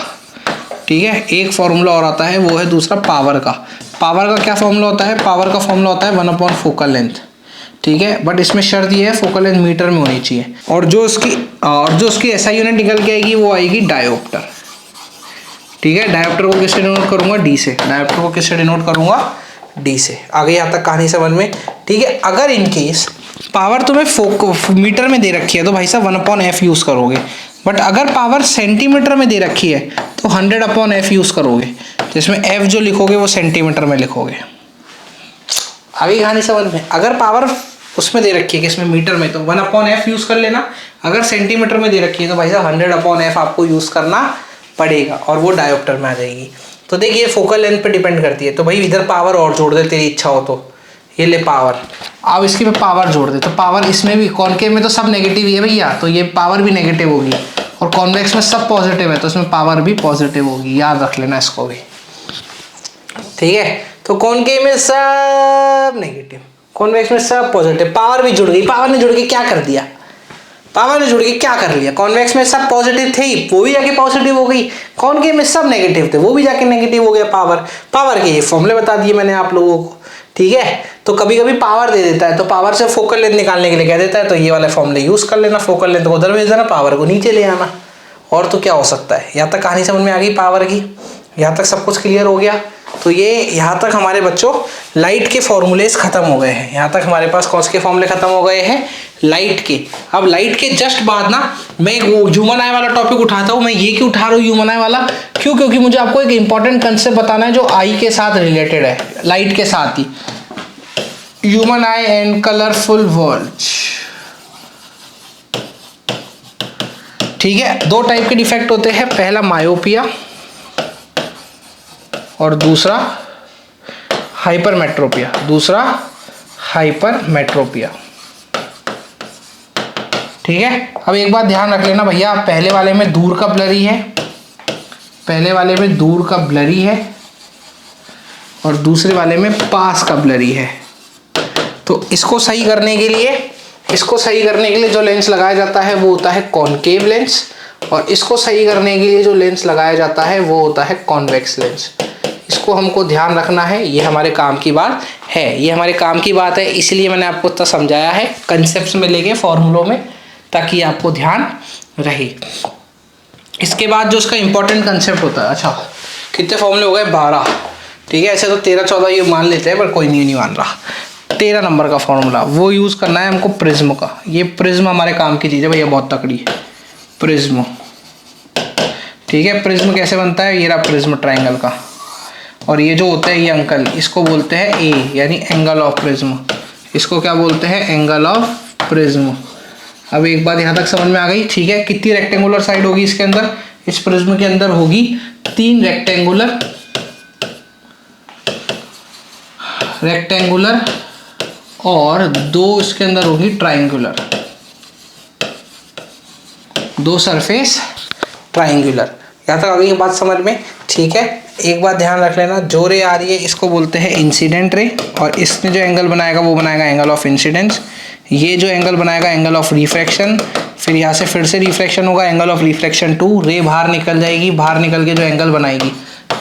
ठीक है। एक फॉर्मूला और आता है, वो है दूसरा पावर का। पावर का क्या फॉर्मूला होता है? पावर का फॉर्मूला होता है 1/4 फोकल लेंथ, ठीक है। बट इसमें शर्त ये है फोकल लेंथ मीटर में होनी चाहिए, और जो उसकी SI यूनिट निकल के आएगी वो आएगी डायोप्टर, ठीक है। डायोप्टर को किससे डिनोट करूंगा? D से। डायोप्टर को किससे डिनोट करूंगा? D से। आगे यहाँ तक कहानी समझ में, ठीक है। अगर इन केस पावर तुम्हें मीटर में दे रखी है तो भाई साहब 1/f यूज करोगे, बट अगर पावर सेंटीमीटर में दे रखी है तो 100/f यूज करोगे। तो इसमें f जो लिखोगे वो सेंटीमीटर में लिखोगे। आगे कहानी समझ में। अगर पावर उसमें दे रखी है कि इसमें मीटर में, तो 1/f यूज कर लेना। अगर सेंटीमीटर में दे रखी है तो भाई साहब 100/f आपको यूज करना पड़ेगा, और वो डायोप्टर में आ जाएगी। तो देखिए फोकल लेंथ पे डिपेंड करती है, तो भाई इधर पावर और जोड़ दे तेरी इच्छा हो तो, ये ले पावर। अब इसकी पे पावर जोड़ दे, तो पावर इसमें भी, कॉनकेव में तो सब नेगेटिव ही है भैया, तो ये पावर भी नेगेटिव होगी, और कॉन्वेक्स में सब पॉजिटिव है, तो इसमें पावर भी पॉजिटिव होगी। याद रख लेना इसको भी, ठीक है। तो कॉनकेव में सब नेगेटिव, कॉन्वेक्स में सब पॉजिटिव। पावर भी जुड़ गई, पावर ने जुड़ के क्या कर दिया? पावर ने जुड़ के क्या कर लिया? कॉन्वेक्स में सब पॉजिटिव थे, वो भी जाके पॉजिटिव हो गई। कॉनकेव में सब नेगेटिव थे, वो भी जाके नेगेटिव हो गया। पावर के ये फॉर्मूले बता दिए मैंने आप लोगों को, ठीक है। तो कभी कभी पावर दे देता है, तो पावर से फोकल लेंथ निकालने के लिए कह देता है, तो ये वाले फॉर्मूले यूज कर लेना। फोकल लेंथ को उधर भेज देना, पावर को नीचे ले आना, और तो क्या हो सकता है। यहाँ तक कहानी समझ में आ गई पावर की, यहाँ तक सब कुछ क्लियर हो गया। तो ये यहाँ तक हमारे बच्चों लाइट के फॉर्मूलेज खत्म हो गए हैं। यहाँ तक हमारे पास कौन से फॉर्मूले खत्म हो गए हैं? लाइट के। अब लाइट के जस्ट बाद ना मैं ह्यूमन आई वाला टॉपिक उठाता हूँ। मैं ये क्यों उठा रहा हूँ ह्यूमन आई वाला? क्योंकि मुझे आपको एक इंपॉर्टेंट कंसेप्ट बताना है जो आई के साथ रिलेटेड है, लाइट के साथ ही। Human eye and colourful world. ठीक है, दो टाइप के डिफेक्ट होते हैं, पहला मायोपिया और दूसरा हाइपरमेट्रोपिया, दूसरा हाइपरमेट्रोपिया। ठीक है, अब एक बात ध्यान रख लेना भैया, पहले वाले में दूर का ब्लरी है, पहले वाले में दूर का ब्लरी है और दूसरे वाले में पास का ब्लरी है। तो इसको सही करने के लिए जो लेंस लगाया जाता है वो होता है कॉनकेव लेंस, और इसको सही करने के लिए जो लेंस लगाया जाता है वो होता है कॉन्वेक्स लेंस। इसको हमको ध्यान रखना है, ये हमारे काम की बात है, ये हमारे काम की बात है, इसलिए मैंने आपको इतना समझाया है कंसेप्ट में लेके फॉर्मूलों में, ताकि आपको ध्यान रहे। इसके बाद जो उसका इंपॉर्टेंट कंसेप्ट होता है, अच्छा कितने फॉर्मूले हो गए, 12। ठीक है, ऐसे तो 13-14 ये मान लेते हैं, पर कोई नहीं मान रहा। 13 नंबर का फॉर्मूला वो यूज़ करना है हमको प्रिज्म का। ये प्रिज्म हमारे काम की चीज़ है भैया, बहुत तकड़ी है प्रिज्म। ठीक है, प्रिज्म कैसे बनता है, ये रहा प्रिज्म ट्राइंगल का, और ये जो होता है ये अंकल, इसको बोलते हैं ए, यानी एंगल ऑफ प्रिज्म। इसको क्या बोलते हैं, एंगल ऑफ प्रिज्म। अब एक बात यहाँ तक समझ में आ गई। ठीक है, कितनी रेक्टेंगुलर साइड होगी इसके अंदर, इस प्रिज्म के अंदर होगी 3 रेक्टेंगुलर और 2 इसके अंदर होगी ट्राइंगुलर, 2 सरफेस ट्राइंगुलर। यहाँ तक आ गई बात समझ में। ठीक है, एक बात ध्यान रख लेना, जो रे आ रही है इसको बोलते हैं इंसिडेंट रे, और इसने जो एंगल बनाएगा वो बनाएगा एंगल ऑफ इंसिडेंस। ये जो एंगल बनाएगा एंगल ऑफ रिफ्रैक्शन, फिर यहाँ से फिर से रिफ्रैक्शन होगा, एंगल ऑफ रिफ्रैक्शन 2, रे बाहर निकल जाएगी, बाहर निकल के जो एंगल बनाएगी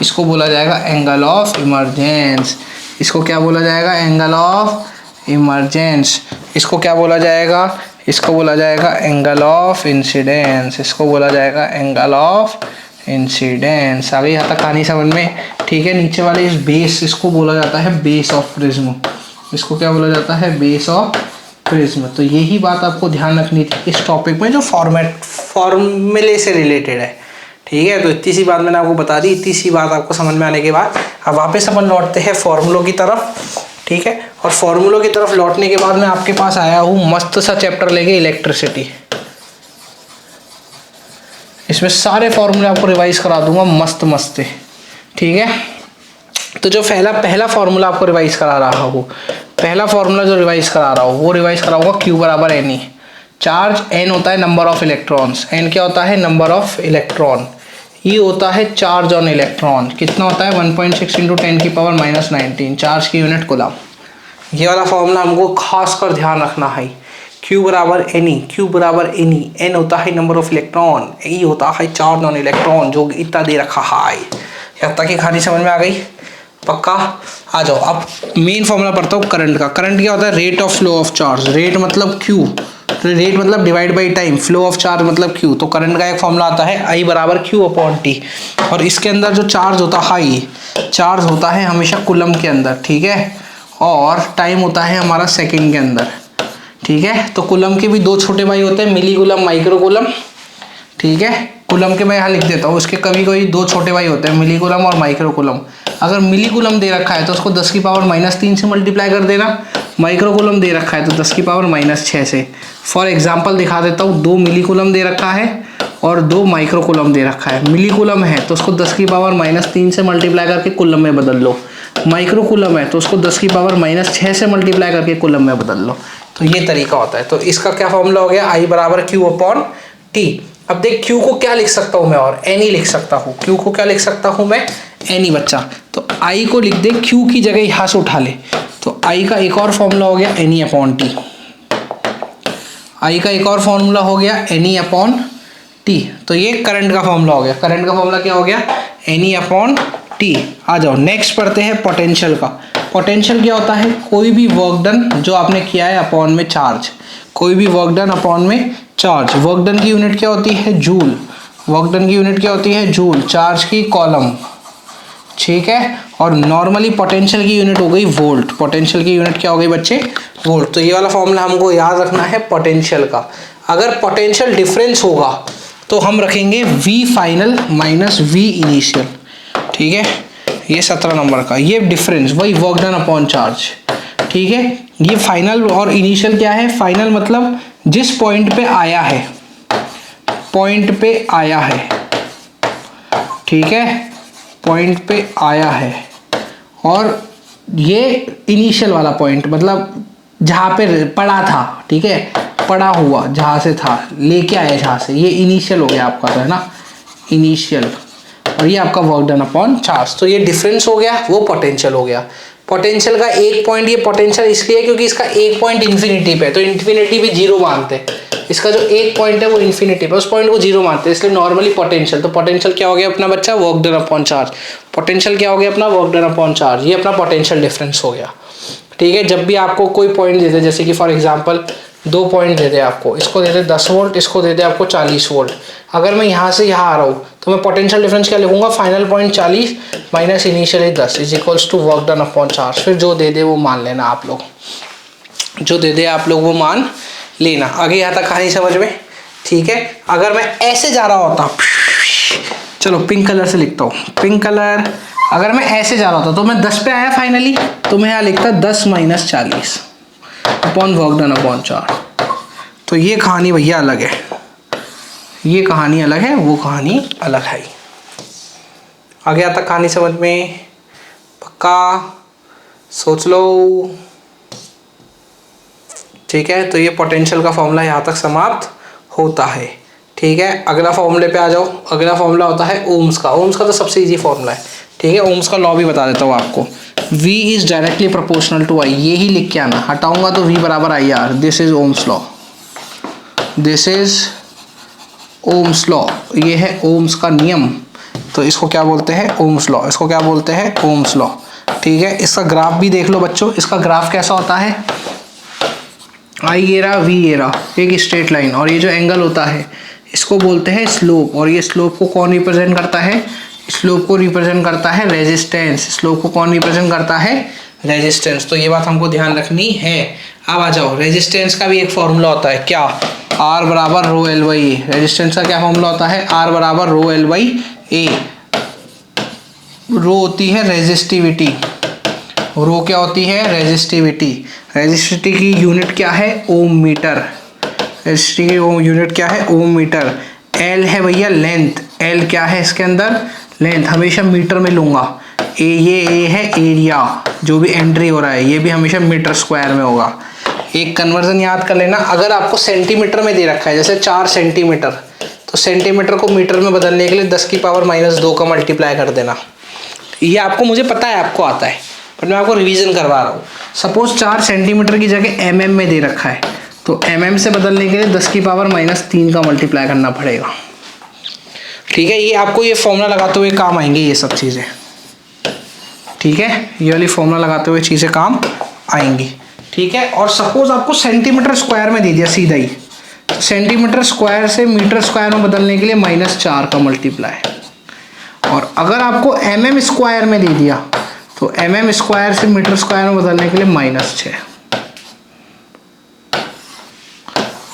इसको बोला जाएगा एंगल ऑफ इमर्जेंस। इसको क्या बोला जाएगा, एंगल ऑफ इमर्जेंस। इसको क्या बोला जाएगा, इसको बोला जाएगा एंगल ऑफ इंसिडेंस, इसको बोला जाएगा एंगल ऑफ इंसिडेंस। आगे यहाँ तक कहानी समझ में। ठीक है, नीचे वाले इस बेस, इसको बोला जाता है बेस ऑफ प्रिज्म, इसको क्या बोला जाता है, बेस ऑफ प्रिज्म। तो यही बात आपको ध्यान रखनी थी इस टॉपिक में, जो फॉर्मूले से रिलेटेड है। ठीक है, तो इतनी सी बात मैंने आपको बता दी। इतनी सी बात आपको समझ में आने के बाद अब वापस अपन लौटते हैं फॉर्मूलों की तरफ। ठीक है, और फॉर्मूलों की तरफ लौटने के बाद मैं आपके पास आया हूँ मस्त सा चैप्टर लेके, इलेक्ट्रिसिटी। इसमें सारे फॉर्मूले आपको रिवाइज करा दूंगा मस्त मस्त। ठीक है, तो जो पहला फॉर्मूला आपको रिवाइज करा रहा हूँ, पहला फॉर्मूला जो रिवाइज करा रहा हूँ वो रिवाइज कराऊंगा Q बराबर NE। चार्ज N होता है नंबर ऑफ इलेक्ट्रॉन्स, N क्या होता है, नंबर ऑफ इलेक्ट्रॉन। ये होता है चार्ज ऑन इलेक्ट्रॉन, कितना होता है 1.6 × 10⁻⁻19, चार्ज की यूनिट कूलम। ये वाला फॉर्मूला हमको खास कर ध्यान रखना है। Q बराबर NE, Q बराबर NE, N होता है नंबर ऑफ इलेक्ट्रॉन, E होता है चार्ज ऑन इलेक्ट्रॉन, जो इतना दे रखा है। यहाँ तक की कहानी समझ में आ गई, पक्का। आ जाओ, अब मेन फॉर्मूला पढ़ता हूँ करंट का। करंट क्या होता है, rate of flow of charge. Rate मतलब Q, रेट मतलब divide by time, flow of charge मतलब Q। तो करंट का एक फॉर्मूला आता है I बराबर Q/T, और इसके अंदर जो चार्ज होता है, चार्ज होता है हमेशा कूलम के अंदर। ठीक है, और टाइम होता है हमारा सेकंड के अंदर। ठीक है, तो कूलम के भी 2 छोटे भाई होते हैं, मिली कूलम, माइक्रो कूलम। ठीक है, कूलम के मैं यहाँ लिख देता हूँ, उसके कभी कोई 2 छोटे भाई होते हैं, मिली कूलम और माइक्रो कूलम। अगर मिली कूलम दे रखा है तो उसको 10⁻³ से मल्टीप्लाई कर देना, माइक्रो कूलम दे रखा है तो 10⁻⁻6 से। फॉर एग्जांपल दिखा देता हूँ, 2 मिली कूलम दे रखा है और 2 माइक्रो कूलम दे रखा है। मिली कूलम है तो उसको 10⁻³ से मल्टीप्लाई करके कूलम में बदल लो, माइक्रो कूलम है तो उसको 10⁻6 से मल्टीप्लाई करके कूलम में बदल लो। तो ये तरीका होता है। तो इसका क्या फॉर्मूला हो गया, I बराबर Q/T। अब देख Q को क्या लिख सकता हूँ मैं, और NE लिख सकता हूँ। Q को क्या लिख सकता हूँ मैं, NE बच्चा। तो I को लिख दे, Q की जगह यहाँ से उठा ले, तो I का एक और फॉर्मूला हो गया NE/T। I का एक और फॉर्मूला हो गया NE/T। तो ये करंट का फॉर्मूला हो गया। करंट का फॉर्मूला क्या हो गया, NE/T। आ जाओ नेक्स्ट पढ़ते हैं पोटेंशियल का। पोटेंशियल क्या होता है, कोई भी वर्क डन जो आपने किया है अपॉन में चार्ज, कोई भी वर्क डन अपॉन में चार्ज। वर्क डन की यूनिट क्या होती है, जूल। वर्क डन की यूनिट क्या होती है, जूल। चार्ज की कॉलम। ठीक है, और नॉर्मली पोटेंशियल की यूनिट हो गई वोल्ट। पोटेंशियल की यूनिट क्या हो गई बच्चे, वोल्ट। तो ये वाला फॉर्मूला हमको याद रखना है पोटेंशियल का। अगर पोटेंशियल डिफरेंस होगा तो हम रखेंगे V final minus V initial. ठीक है, ये 17 नंबर का, ये डिफरेंस वही वर्क डन अपॉन चार्ज। ठीक है, ये फाइनल और इनिशियल क्या है, फाइनल मतलब जिस पॉइंट पे आया है, पॉइंट पे आया है, ठीक है, पॉइंट पे आया है, और ये इनिशियल वाला पॉइंट मतलब जहाँ पे पड़ा था, ठीक है, पड़ा हुआ जहाँ से था, लेके आया जहाँ से, ये इनिशियल हो गया आपका, तो है ना, इनिशियल, और ये आपका वर्क डन अपॉन चार्ज। तो ये डिफरेंस हो गया, वो पोटेंशियल हो गया। पोटेंशियल का एक पॉइंट, ये पोटेंशियल इसलिए क्योंकि इसका एक पॉइंट इन्फिनिटी पे है, तो इन्फिनिटी पे जीरो मानते हैं, इसका जो एक पॉइंट है वो इन्फिनिटी पे, उस पॉइंट को जीरो मानते हैं, इसलिए नॉर्मली पोटेंशियल। तो पोटेंशियल क्या हो गया अपना बच्चा, work done upon charge. Potential क्या हो गया अपना, वर्क डन अपॉन चार्ज। ये अपना पोटेंशियल डिफरेंस हो गया, ठीक है। जब भी आपको कोई पॉइंट दे दे, जैसे कि फॉर एग्जांपल 2 पॉइंट दे दे आपको, इसको दे दे 10 वोल्ट, इसको दे दे आपको 40 वोल्ट, अगर मैं यहाँ से यहाँ आ रहा हूँ तो मैं पोटेंशियल डिफरेंस क्या लिखूंगा, final point 40 minus initially 10 is equals to work done upon charge. फिर जो दे दे वो मान लेना आप लोग, जो दे दे आप लोग वो मान लेना। आगे यहाँ तक कहानी समझ में, ठीक है। अगर मैं ऐसे जा रहा होता, चलो पिंक कलर से लिखता हूँ, पिंक कलर, अगर मैं ऐसे जा रहा होता तो मैं 10 पे आया फाइनली, तो मैं यहाँ लिखता 10 minus 40 upon work done upon charge. तो ये कहानी भैया अलग है, ये कहानी अलग है, वो कहानी अलग है। आगे आता कहानी समझ में, पक्का सोच लो, ठीक है। तो ये पोटेंशियल का फॉर्मूला यहाँ तक समाप्त होता है, ठीक है। अगला फॉर्मूले पे आ जाओ। अगला फॉर्मूला होता है ओम्स का। ओम्स का तो सबसे इजी फॉर्मूला है, ठीक है। ओम्स का लॉ भी बता देता हूँ आपको, V is directly proportional to I, ये ही लिख के आना, हटाऊंगा तो V बराबर IR। This is Ohm's law, this is Ohm's law, ये है ओम्स का नियम। तो इसको क्या बोलते हैं, ओम्स लॉ। इसको क्या बोलते हैं, ओम्स लॉ, ठीक है। इसका ग्राफ भी देख लो बच्चों, इसका ग्राफ कैसा होता है, I ये रहा, V ये रहा, एक स्ट्रेट लाइन, और ये जो एंगल होता है इसको बोलते हैं स्लोप, और ये स्लोप को कौन रिप्रेजेंट करता है, स्लोप को रिप्रेजेंट करता है रेजिस्टेंस। स्लोप को कौन रिप्रेजेंट करता है, रेजिस्टेंस। तो ये बात हमको ध्यान रखनी है। अब आ जाओ, रेजिस्टेंस का भी एक फॉर्मूला होता है, क्या, R बराबर rho L by A. Resistance का क्या फॉर्मूला होता है, R बराबर रो एल बाई ए। रो होती है रेजिस्टिविटी, रो क्या होती है, रेजिस्टिविटी। रेजिस्टिविटी की यूनिट क्या है, ओम मीटर। रेजिस्टिविटी की यूनिट क्या है, ओम मीटर। एल है भैया लेंथ, एल क्या है इसके अंदर, लेंथ, हमेशा मीटर में लूंगा। ये है एरिया, जो भी एंट्री हो रहा है ये भी हमेशा मीटर स्क्वायर में होगा। एक कन्वर्जन याद कर लेना, अगर आपको सेंटीमीटर में दे रखा है, जैसे 4 सेंटीमीटर, तो सेंटीमीटर को मीटर में बदलने के लिए 10 की पावर -2 का मल्टीप्लाई कर देना। ये आपको, मुझे पता है आपको आता है, पर मैं आपको रिवीजन करवा रहा हूँ। सपोज 4 सेंटीमीटर की जगह mm में दे रखा है, तो mm से बदलने के लिए 10 की पावर -3 का मल्टीप्लाई करना पड़ेगा, ठीक है। ये आपको ये फॉर्मूला लगाते हुए काम आएंगे ये सब चीज़ें, ठीक है। ये वाली फॉर्मूला लगाते हुए चीज़ें काम आएंगी, ठीक है। और सपोज आपको सेंटीमीटर स्क्वायर में दे दिया सीधा ही, तो सेंटीमीटर स्क्वायर से मीटर स्क्वायर में बदलने के लिए -4 का मल्टीप्लाई। और अगर आपको mm स्क्वायर में दे दिया, तो mm स्क्वायर से मीटर स्क्वायर में बदलने के लिए -6।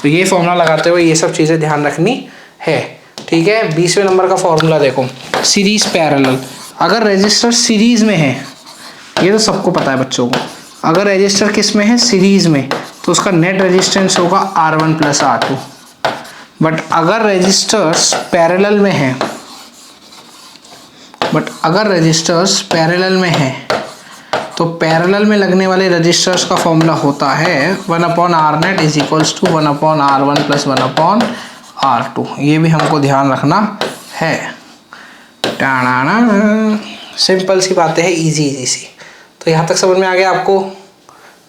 तो ये फॉर्मूला लगाते हुए ये सब चीज़ें ध्यान रखनी है, ठीक है। 20वें नंबर का फॉर्मूला देखो, सीरीज पैरेलल। अगर रेजिस्टर सीरीज में है, ये तो सबको पता है बच्चों को, अगर रेजिस्टर किस में है, सीरीज में, तो उसका नेट रेजिस्टेंस होगा R1 + R2। बट अगर रेजिस्टर्स पैरेलल में है, तो पैरेलल में लगने वाले रजिस्टर्स का फॉर्मूला होता है 1/Rnet is equals to 1/R1 + 1/R2। ये भी हमको ध्यान रखना है। सिंपल सी बातें हैं, इजी सी। तो यहाँ तक समझ में आ गया आपको,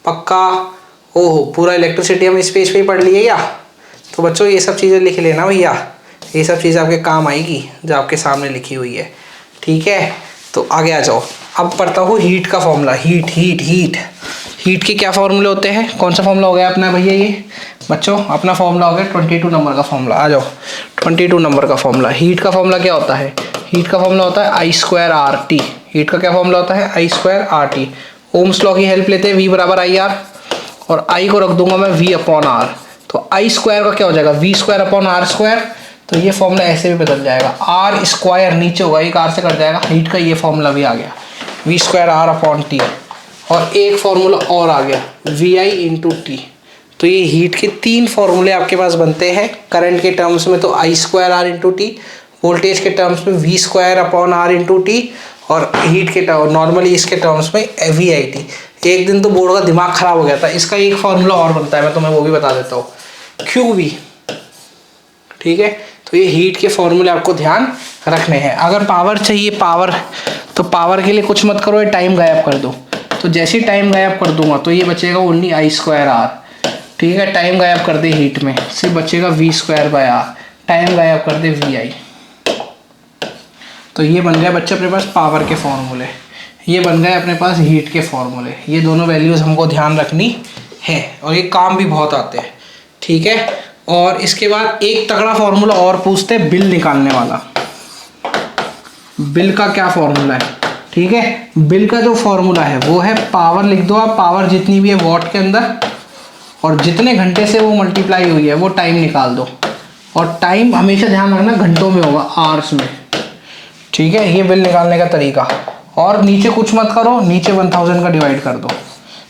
पक्का। ओहो, पूरा इलेक्ट्रिसिटी हम इस पेज पे ही पढ़ लिए क्या। तो बच्चों ये सब चीज़ें लिख लेना भैया, ये सब चीज़ें आपके काम आएगी जो आपके सामने लिखी हुई है, ठीक है। तो आगे आ जाओ, अब पढ़ता हूँ हीट का फॉर्मूला। हीट के क्या फॉर्मूले होते हैं, कौन सा फॉर्मूला हो गया अपना भैया, ये बच्चों अपना फॉर्मूला हो गया 22 नंबर का फॉर्मूला। आ जाओ, 22 नंबर का फॉर्मूला। हीट का फॉर्मूला क्या होता है, हीट का फॉर्मूला होता है I²RT। हीट का क्या फॉर्मूला होता है, I²RT। ओम्स लॉ की हेल्प लेते हैं, V बराबर IR, और I को रख दूंगा मैं V/R। तो I² का क्या हो जाएगा, V²/R²। तो ये फॉर्मूला ऐसे भी बदल जाएगा, R² नीचे होगा, एक R से कट जाएगा। हीट का ये फॉर्मूला भी आ गया, V²R/T। और एक फॉर्मूला और आ गया, VI × T। तो ये हीट के 3 फॉर्मूले आपके पास बनते हैं। करंट के टर्म्स में तो I²R इंटू टी, वोल्टेज के टर्म्स में V²/R इंटू टी, और हीट के नॉर्मली इसके टर्म्स में VIT। एक दिन तो बोर्ड का दिमाग खराब हो गया था, इसका एक फॉर्मूला और बनता है, मैं तुम्हें वो भी बता देता हूँ, QV। ठीक है, तो ये हीट के फॉर्मूले आपको ध्यान रखने हैं। अगर पावर चाहिए, पावर, तो पावर के लिए कुछ मत करो, ये टाइम गायब कर दो। तो जैसे ही टाइम गायब कर दूंगा तो ये बचेगा ओनली I²R। ठीक है, टाइम गायब कर दे हीट में, सिर्फ बचेगा V²/R। टाइम गायब कर दे VI। तो ये बन गया बच्चे अपने पास पावर के फॉर्मूले, ये बन गए अपने पास हीट के फॉर्मूले। ये दोनों वैल्यूज़ हमको ध्यान रखनी है और ये काम भी बहुत आते हैं। ठीक है, और इसके बाद एक तगड़ा फॉर्मूला और पूछते हैं, बिल निकालने वाला। बिल का क्या फॉर्मूला है? ठीक है, बिल का जो फॉर्मूला है वो है, पावर लिख दो आप, पावर जितनी भी है वॉट के अंदर, और जितने घंटे से वो मल्टीप्लाई हुई है वो टाइम निकाल दो। और टाइम हमेशा ध्यान रखना घंटों में होगा, आवर्स में। ठीक है, ये बिल निकालने का तरीका। और नीचे कुछ मत करो, नीचे 1000 का डिवाइड कर दो,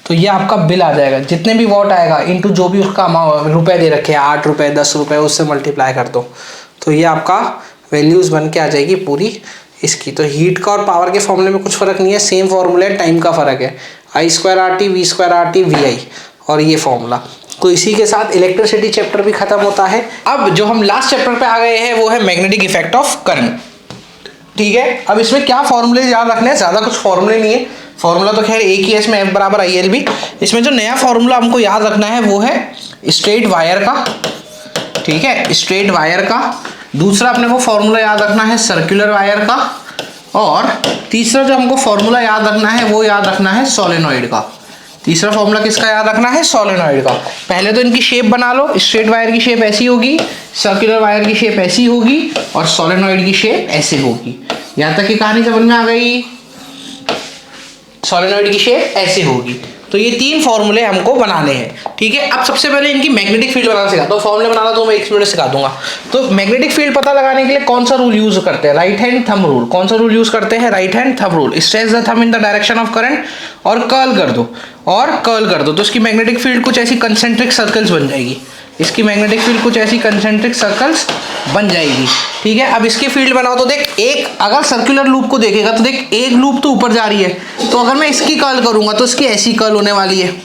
तो ये आपका बिल आ जाएगा। जितने भी वॉट आएगा इंटू जो भी उसका अमाउंट रुपए दे रखे हैं, 8 रुपये 10 रुपये, उससे मल्टीप्लाई कर दो, तो ये आपका वैल्यूज़ बन के आ जाएगी पूरी इसकी। तो हीट का और पावर के फॉर्मूले में कुछ फ़र्क नहीं है, सेम फॉर्मूला है, टाइम का फ़र्क है, I²RT V²RT VI, और ये फॉर्मूला। तो इसी के साथ इलेक्ट्रिसिटी चैप्टर भी खत्म होता है। अब जो हम लास्ट चैप्टर पे आ गए हैं वो है मैग्नेटिक इफेक्ट ऑफ करंट। ठीक है, अब इसमें क्या फॉर्मूले याद रखने हैं, ज़्यादा कुछ फॉर्मूले नहीं है, फॉर्मूला तो खैर एक ही है इसमें, F=ILB। इसमें जो नया फॉर्मूला हमको याद रखना है वो है स्ट्रेट वायर का। ठीक है, स्ट्रेट वायर का। दूसरा अपने को फॉर्मूला याद रखना है सर्कुलर वायर का। और तीसरा जो हमको फॉर्मूला याद रखना है वो याद रखना है सोलेनॉइड का। तीसरा फॉर्मूला किसका याद रखना है? सोलेनॉइड का। पहले तो इनकी शेप बना लो, स्ट्रेट वायर की शेप ऐसी होगी, सर्कुलर वायर की शेप ऐसी होगी, और सोलेनॉइड की शेप ऐसे होगी। यहाँ तक की कहानी समझ में आ गई? सोलेनॉइड की शेप ऐसे होगी। तो ये 3 फॉर्मूले हमको बनाने हैं। ठीक है, अब सबसे पहले इनकी मैग्नेटिक फील्ड बनाना सिखाता हूँ। फॉर्मूले बनाना तो मैं 1 मिनट सिखा दूंगा। तो मैग्नेटिक फील्ड पता लगाने के लिए कौन सा रूल यूज करते हैं? Right hand thumb rule. कौन सा रूल यूज करते हैं? Right hand thumb rule. Stretch the thumb in the direction of current और कर्ल कर दो, और कर्ल कर दो, तो इसकी मैग्नेटिक फील्ड कुछ ऐसी कंसेंट्रिक सर्कल्स बन जाएगी। इसकी मैग्नेटिक फील्ड कुछ ऐसी कंसेंट्रिक सर्कल्स बन जाएगी। ठीक है, अब इसकी फील्ड बनाओ तो देख, एक अगर सर्कुलर लूप को देखेगा तो देख, एक लूप तो ऊपर जा रही है, तो अगर मैं इसकी कर्ल करूंगा तो इसकी ऐसी कर्ल होने वाली है।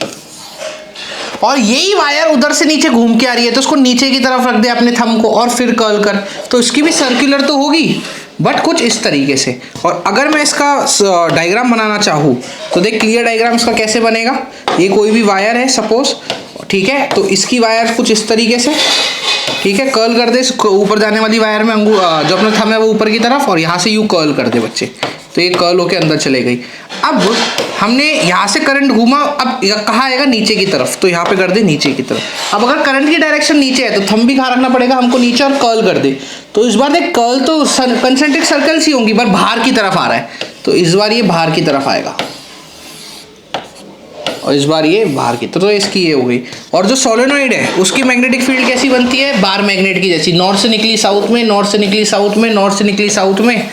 और यही वायर उधर से नीचे घूम के आ रही है, तो उसको नीचे की तरफ रख दे अपने थंब को और फिर कर्ल कर, तो इसकी भी सर्कुलर तो होगी, बट कुछ इस तरीके से। और अगर मैं इसका डायग्राम बनाना चाहूँ तो देख, क्लियर डायग्राम इसका कैसे बनेगा। ये कोई भी वायर है सपोज, ठीक है, तो इसकी वायर कुछ इस तरीके से, ठीक है, कर्ल कर दे ऊपर जाने वाली वायर में, जो अपना थंब है वो ऊपर की तरफ, और यहाँ से यूँ कर्ल कर दे बच्चे, तो ये कर्ल होके अंदर चले गई। अब हमने यहाँ से करंट घूमा, अब कहाँ आएगा? नीचे की तरफ, तो यहाँ पे कर दे नीचे की तरफ। अब अगर करंट की डायरेक्शन नीचे है तो थंब भी कहाँ रखना पड़ेगा हमको? नीचे, और कर्ल कर दे। तो इस बार देख, कर्ल तो कंसेंट्रिक सर्कल्स ही होंगी, पर बाहर की तरफ आ रहा है, तो इस बार ये बाहर की तरफ आएगा, और इस बार ये बाहर की, तो इसकी ये हो गई। और जो सोलेनॉइड है उसकी मैग्नेटिक फील्ड कैसी बनती है? बार मैग्नेट की जैसी, नॉर्थ से निकली साउथ में, नॉर्थ से निकली साउथ में, नॉर्थ से निकली साउथ में,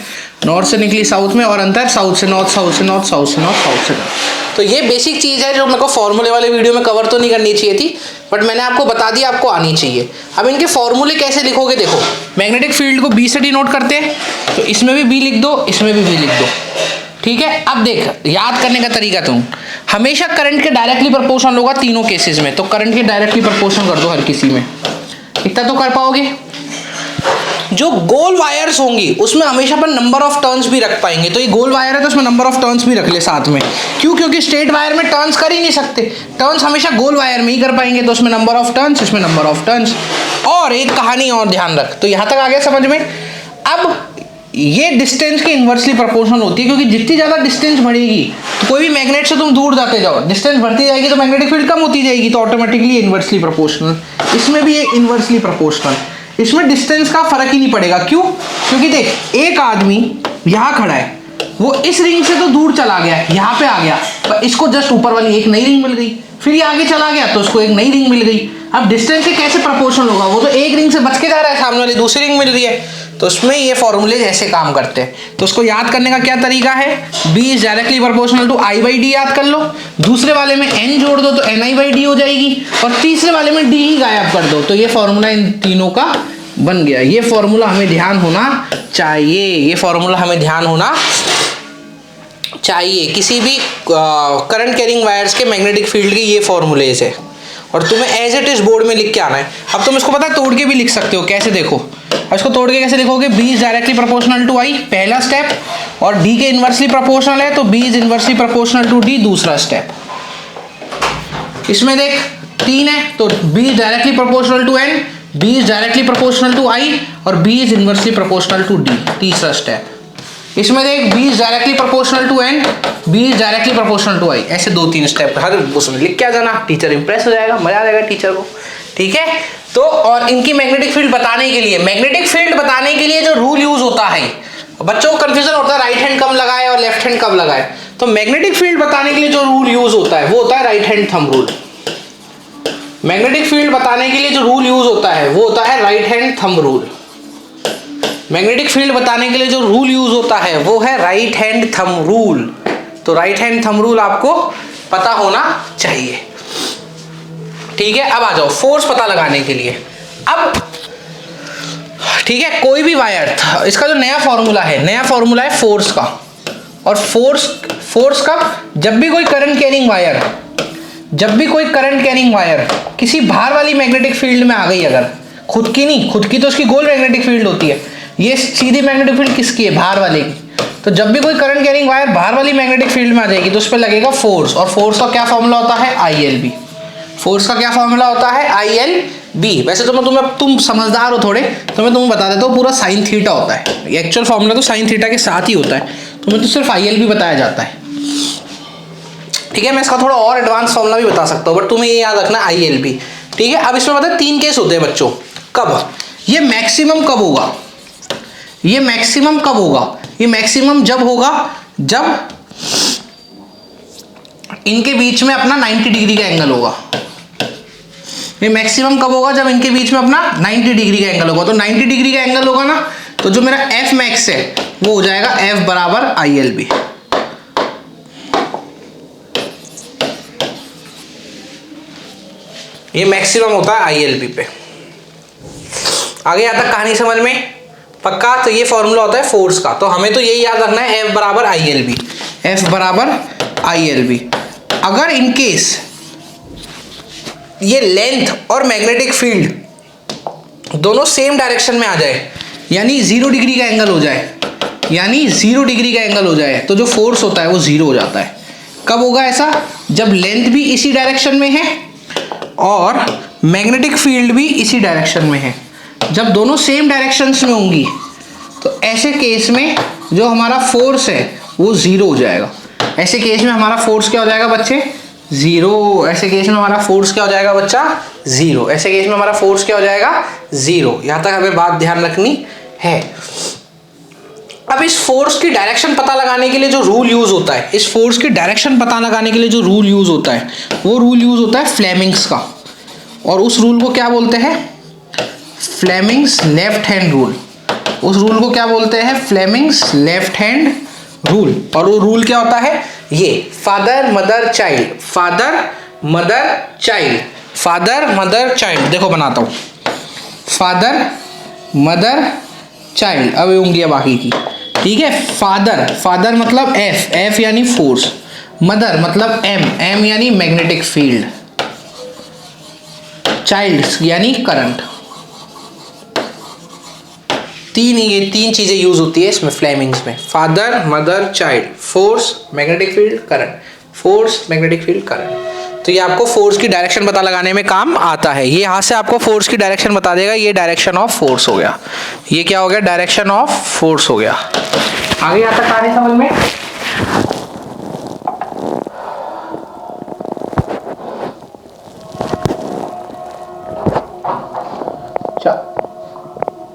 नॉर्थ से निकली साउथ में, और अंतर साउथ से नॉर्थ, साउथ से नॉर्थ, साउथ से नॉर्थ, साउथ से नॉर्थ। तो ये बेसिक चीज़ है जो मेरे को फॉर्मूले वाले वीडियो में कवर तो नहीं करनी चाहिए थी, बट मैंने आपको बता दिया, आपको आनी चाहिए। अब इनके फॉर्मूले कैसे लिखोगे? देखो, मैग्नेटिक फील्ड को बी से डिनोट करते हैं, तो इसमें भी बी लिख दो, इसमें भी बी लिख दो। ठीक है, अब देख, याद करने का तरीका, तुम हमेशा करंट के डायरेक्टली प्रोपोर्शनल होगा तीनों केसेस में, तो करंट के डायरेक्टली प्रोपोर्शनल कर दो हर किसी में, इतना तो कर पाओगे। जो गोल वायर्स होंगी उसमें हमेशा अपन नंबर ऑफ टर्न्स भी रख पाएंगे, तो ये गोल वायर है तो उसमें नंबर ऑफ टर्न्स भी रख ले साथ में। क्यों? क्योंकि स्ट्रेट वायर में टर्न्स कर ही नहीं सकते, टर्न्स हमेशा गोल वायर में ही कर पाएंगे, तो उसमें नंबर ऑफ टर्न्स, इसमें नंबर ऑफ टर्न्स। और एक कहानी और ध्यान रख, तो यहाँ तक आ गया समझ में। अब ये डिस्टेंस के इन्वर्सली प्रोपोर्शनल होती है, क्योंकि जितनी ज़्यादा डिस्टेंस बढ़ेगी, तो कोई भी मैग्नेट से तुम दूर जाते जाओ, डिस्टेंस बढ़ती जाएगी तो मैग्नेटिक फील्ड कम होती जाएगी, तो ऑटोमेटिकली इन्वर्सली प्रोपोर्शनल। इसमें भी ये इन्वर्सली प्रोपोर्शनल, इसमें डिस्टेंस का फर्क ही नहीं पड़ेगा। क्यों? क्योंकि देख, एक आदमी यहाँ खड़ा है, वो इस रिंग से तो दूर चला गया, यहाँ पे आ गया, पर इसको जस्ट ऊपर वाली एक नई रिंग मिल गई, फिर ये आगे चला गया तो उसको एक नई रिंग मिल गई। अब डिस्टेंस के कैसे प्रोपोर्शनल होगा? वो तो एक रिंग से बच के जा रहा है, सामने वाली दूसरी रिंग मिल रही है, तो उसमें ये फॉर्मूले ऐसे काम करते हैं। तो उसको याद करने का क्या तरीका है, B is directly proportional to I by D याद कर लो, दूसरे वाले में N जोड़ दो तो NI बाई डी हो जाएगी, और तीसरे वाले में D ही गायब कर दो तो ये फॉर्मूला इन तीनों का बन गया। ये फॉर्मूला हमें ध्यान होना चाहिए, ये फॉर्मूला हमें ध्यान होना चाहिए। किसी भी करंट कैरिंग वायर्स के मैग्नेटिक फील्ड की ये फॉर्मूलेज है, और तुम्हें एज इट इज बोर्ड में लिख के आना है। अब तुम इसको पता है तोड़ के भी लिख सकते हो, कैसे देखो, और इसको तोड़ के कैसे लिखोगे, B is directly proportional to I पहला स्टेप, और D के इनवर्सली प्रोपोर्शनल है तो B is inversely proportional to D दूसरा स्टेप। इसमें देख 3 है तो B is directly proportional to N, B is directly proportional to I और B is inversely proportional to D तीसरा स्टेप। इसमें देख B is directly proportional to N, B is directly proportional to I, ऐसे 2-3 step हर उसमें लिख के आ जाना, teacher Impress हो जाएगा, मजा आ जाएगा टीचर को, ठीक है। तो और इनकी मैग्नेटिक फील्ड बताने के लिए, मैग्नेटिक फील्ड बताने के लिए जो रूल यूज होता है, बच्चों को कंफ्यूजन होता है राइट हैंड कब लगाए और लेफ्ट हैंड कब लगाए, तो मैग्नेटिक फील्ड बताने के लिए जो रूल यूज होता है वो होता है right hand thumb rule. Magnetic field बताने के लिए जो रूल यूज होता है वो होता है right hand thumb rule. Magnetic field बताने के लिए जो रूल यूज होता है वो है राइट हैंड थंब रूल। तो राइट हैंड थंब रूल आपको पता होना चाहिए, ठीक है। अब आ जाओ फोर्स पता लगाने के लिए। अब ठीक है, कोई भी वायर, इसका जो नया फॉर्मूला है, नया फॉर्मूला है फोर्स का, और फोर्स कब, जब भी कोई करंट कैरिंग वायर किसी बाहर वाली मैग्नेटिक फील्ड में आ गई, अगर खुद की नहीं, खुद की तो उसकी गोल मैग्नेटिक फील्ड होती है, ये सीधी मैग्नेटिक फील्ड किसकी है, बाहर वाले की। तो जब भी कोई करंट कैरिंग वायर बाहर वाली मैग्नेटिक फील्ड में आ जाएगी तो उस पर लगेगा फोर्स, और फोर्स का क्या फॉर्मूला होता है, ILB। फोर्स का क्या फॉर्मूला होता है, ILB। वैसे तो मैं तुम समझदार हो थोड़े, तो मैं तुम्हें बता देता हूँ, पूरा साइन थीटा होता है, एक्चुअल फॉर्मूला तो साइन थीटा के साथ ही होता है, तुम्हें तो सिर्फ ILB बताया जाता है, ठीक है। मैं इसका थोड़ा और एडवांस फॉर्मूला भी बता सकता हूँ, बट तुम्हें ये याद रखना ILB, ठीक है। अब इसमें पता है 3 केस होते हैं बच्चों, कब ये मैक्सिमम कब होगा, ये मैक्सिमम कब होगा, ये मैक्सिमम जब होगा जब इनके बीच में अपना 90 डिग्री का एंगल होगा। ये मैक्सिमम कब होगा, जब इनके बीच में अपना 90 डिग्री का एंगल होगा। तो 90 डिग्री का एंगल होगा ना, तो जो मेरा F मैक्स है वो हो जाएगा F बराबर ILB। ये मैक्सिमम होता है ILB पे। आगे यहाँ तक कहानी समझ में पक्का। तो ये फॉर्मूला होता है फोर्स का, तो हमें तो यही याद रखना है F बराबर ILB, F बराबर ILB। अगर इनकेस ये लेंथ और मैग्नेटिक फील्ड दोनों सेम डायरेक्शन में आ जाए, यानी 0 डिग्री का एंगल हो जाए, यानी 0 डिग्री का एंगल हो जाए, तो जो फोर्स होता है वो 0 हो जाता है। कब होगा ऐसा, जब लेंथ भी इसी डायरेक्शन में है और मैग्नेटिक फील्ड भी इसी डायरेक्शन में है। जब दोनों सेम डायरेक्शंस में होंगी तो ऐसे केस में जो हमारा फोर्स है वो 0 हो जाएगा। ऐसे केस में हमारा फोर्स क्या हो जाएगा बच्चे, 0। ऐसे केस में हमारा फोर्स क्या हो जाएगा बच्चा, 0। ऐसे केस में हमारा फोर्स क्या हो जाएगा, 0। यहां तक हमें बात ध्यान रखनी है। अब इस फोर्स की डायरेक्शन पता लगाने के लिए जो रूल यूज होता है, इस फोर्स की डायरेक्शन पता लगाने के लिए जो रूल यूज होता है वो रूल यूज होता है फ्लेमिंग्स का, और उस रूल को क्या बोलते हैं, फ्लेमिंग्स लेफ्ट हैंड रूल। उस रूल को क्या बोलते हैं, फ्लेमिंग्स लेफ्ट हैंड रूल। और वो रूल क्या होता है, ये father mother child, father mother child, father mother child. देखो बनाता हूं, फादर मदर चाइल्ड। अब उंगलियां बाकी की, ठीक है। फादर मतलब F यानी फोर्स, मदर मतलब M यानी मैग्नेटिक फील्ड, चाइल्ड यानी करंट। ये तीन चीजें यूज होती है इसमें फ्लेमिंग्स में, father mother child, force magnetic field current, force magnetic field current. तो ये आपको फोर्स की डायरेक्शन पता लगाने में काम आता है। ये यहां से आपको फोर्स की डायरेक्शन बता देगा, ये डायरेक्शन ऑफ फोर्स हो गया, ये क्या हो गया, डायरेक्शन ऑफ फोर्स हो गया। आगे आता कहानी समझ में।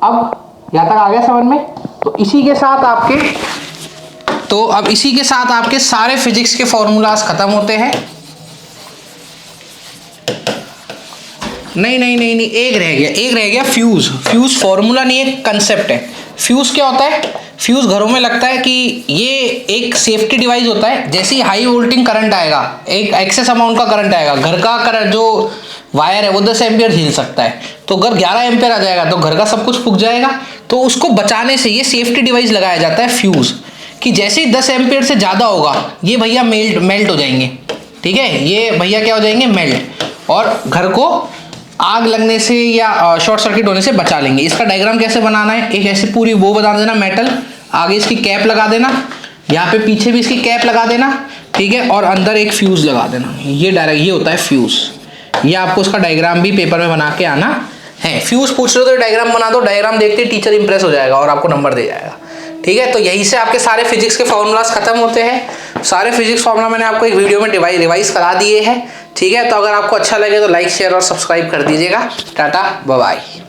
अब यहाँ तक आ गया समझ में। तो इसी के साथ आपके सारे फिजिक्स के फॉर्मूलाज खत्म होते हैं। नहीं, एक रह गया फ्यूज फॉर्मूला नहीं है, कंसेप्ट है। फ्यूज़ क्या होता है? फ्यूज़ घरों में लगता है कि ये एक सेफ्टी डिवाइस होता है। जैसे ही हाई वोल्टिंग करंट आएगा, एक एक्सेस अमाउंट का करंट आएगा, घर का करंट जो वायर है वो 10 एम्पियर झेल सकता है, तो अगर 11 एम्पियर आ जाएगा तो घर का सब कुछ फूक जाएगा। तो उसको बचाने से ये सेफ्टी डिवाइस लगाया जाता है फ्यूज़, कि जैसे ही 10 एम्पियर से ज़्यादा होगा ये भैया मेल्ट हो जाएंगे। ठीक है, ये भैया क्या हो जाएंगे? मेल्ट, और घर को आग लगने से या शॉर्ट सर्किट होने से बचा लेंगे। इसका डायग्राम कैसे बनाना है? एक ऐसे पूरी वो बना देना मेटल, आगे इसकी कैप लगा देना, यहाँ पे पीछे भी इसकी कैप लगा देना, ठीक है, और अंदर एक फ्यूज़ लगा देना। ये होता है फ्यूज़। ये आपको उसका डायग्राम भी पेपर में बना के आना है। फ्यूज़ पूछ रहे हो तो डायग्राम बना दो, डायग्राम देखते टीचर इंप्रेस हो जाएगा और आपको नंबर दे जाएगा। ठीक है, तो यहीं से आपके सारे फिजिक्स के फॉर्मूलाज खत्म होते हैं। सारे फिजिक्स फॉर्मूला मैंने आपको एक वीडियो में रिवाइज करा दिए हैं। ठीक है, तो अगर आपको अच्छा लगे तो लाइक शेयर और सब्सक्राइब कर दीजिएगा। Tata bye bye.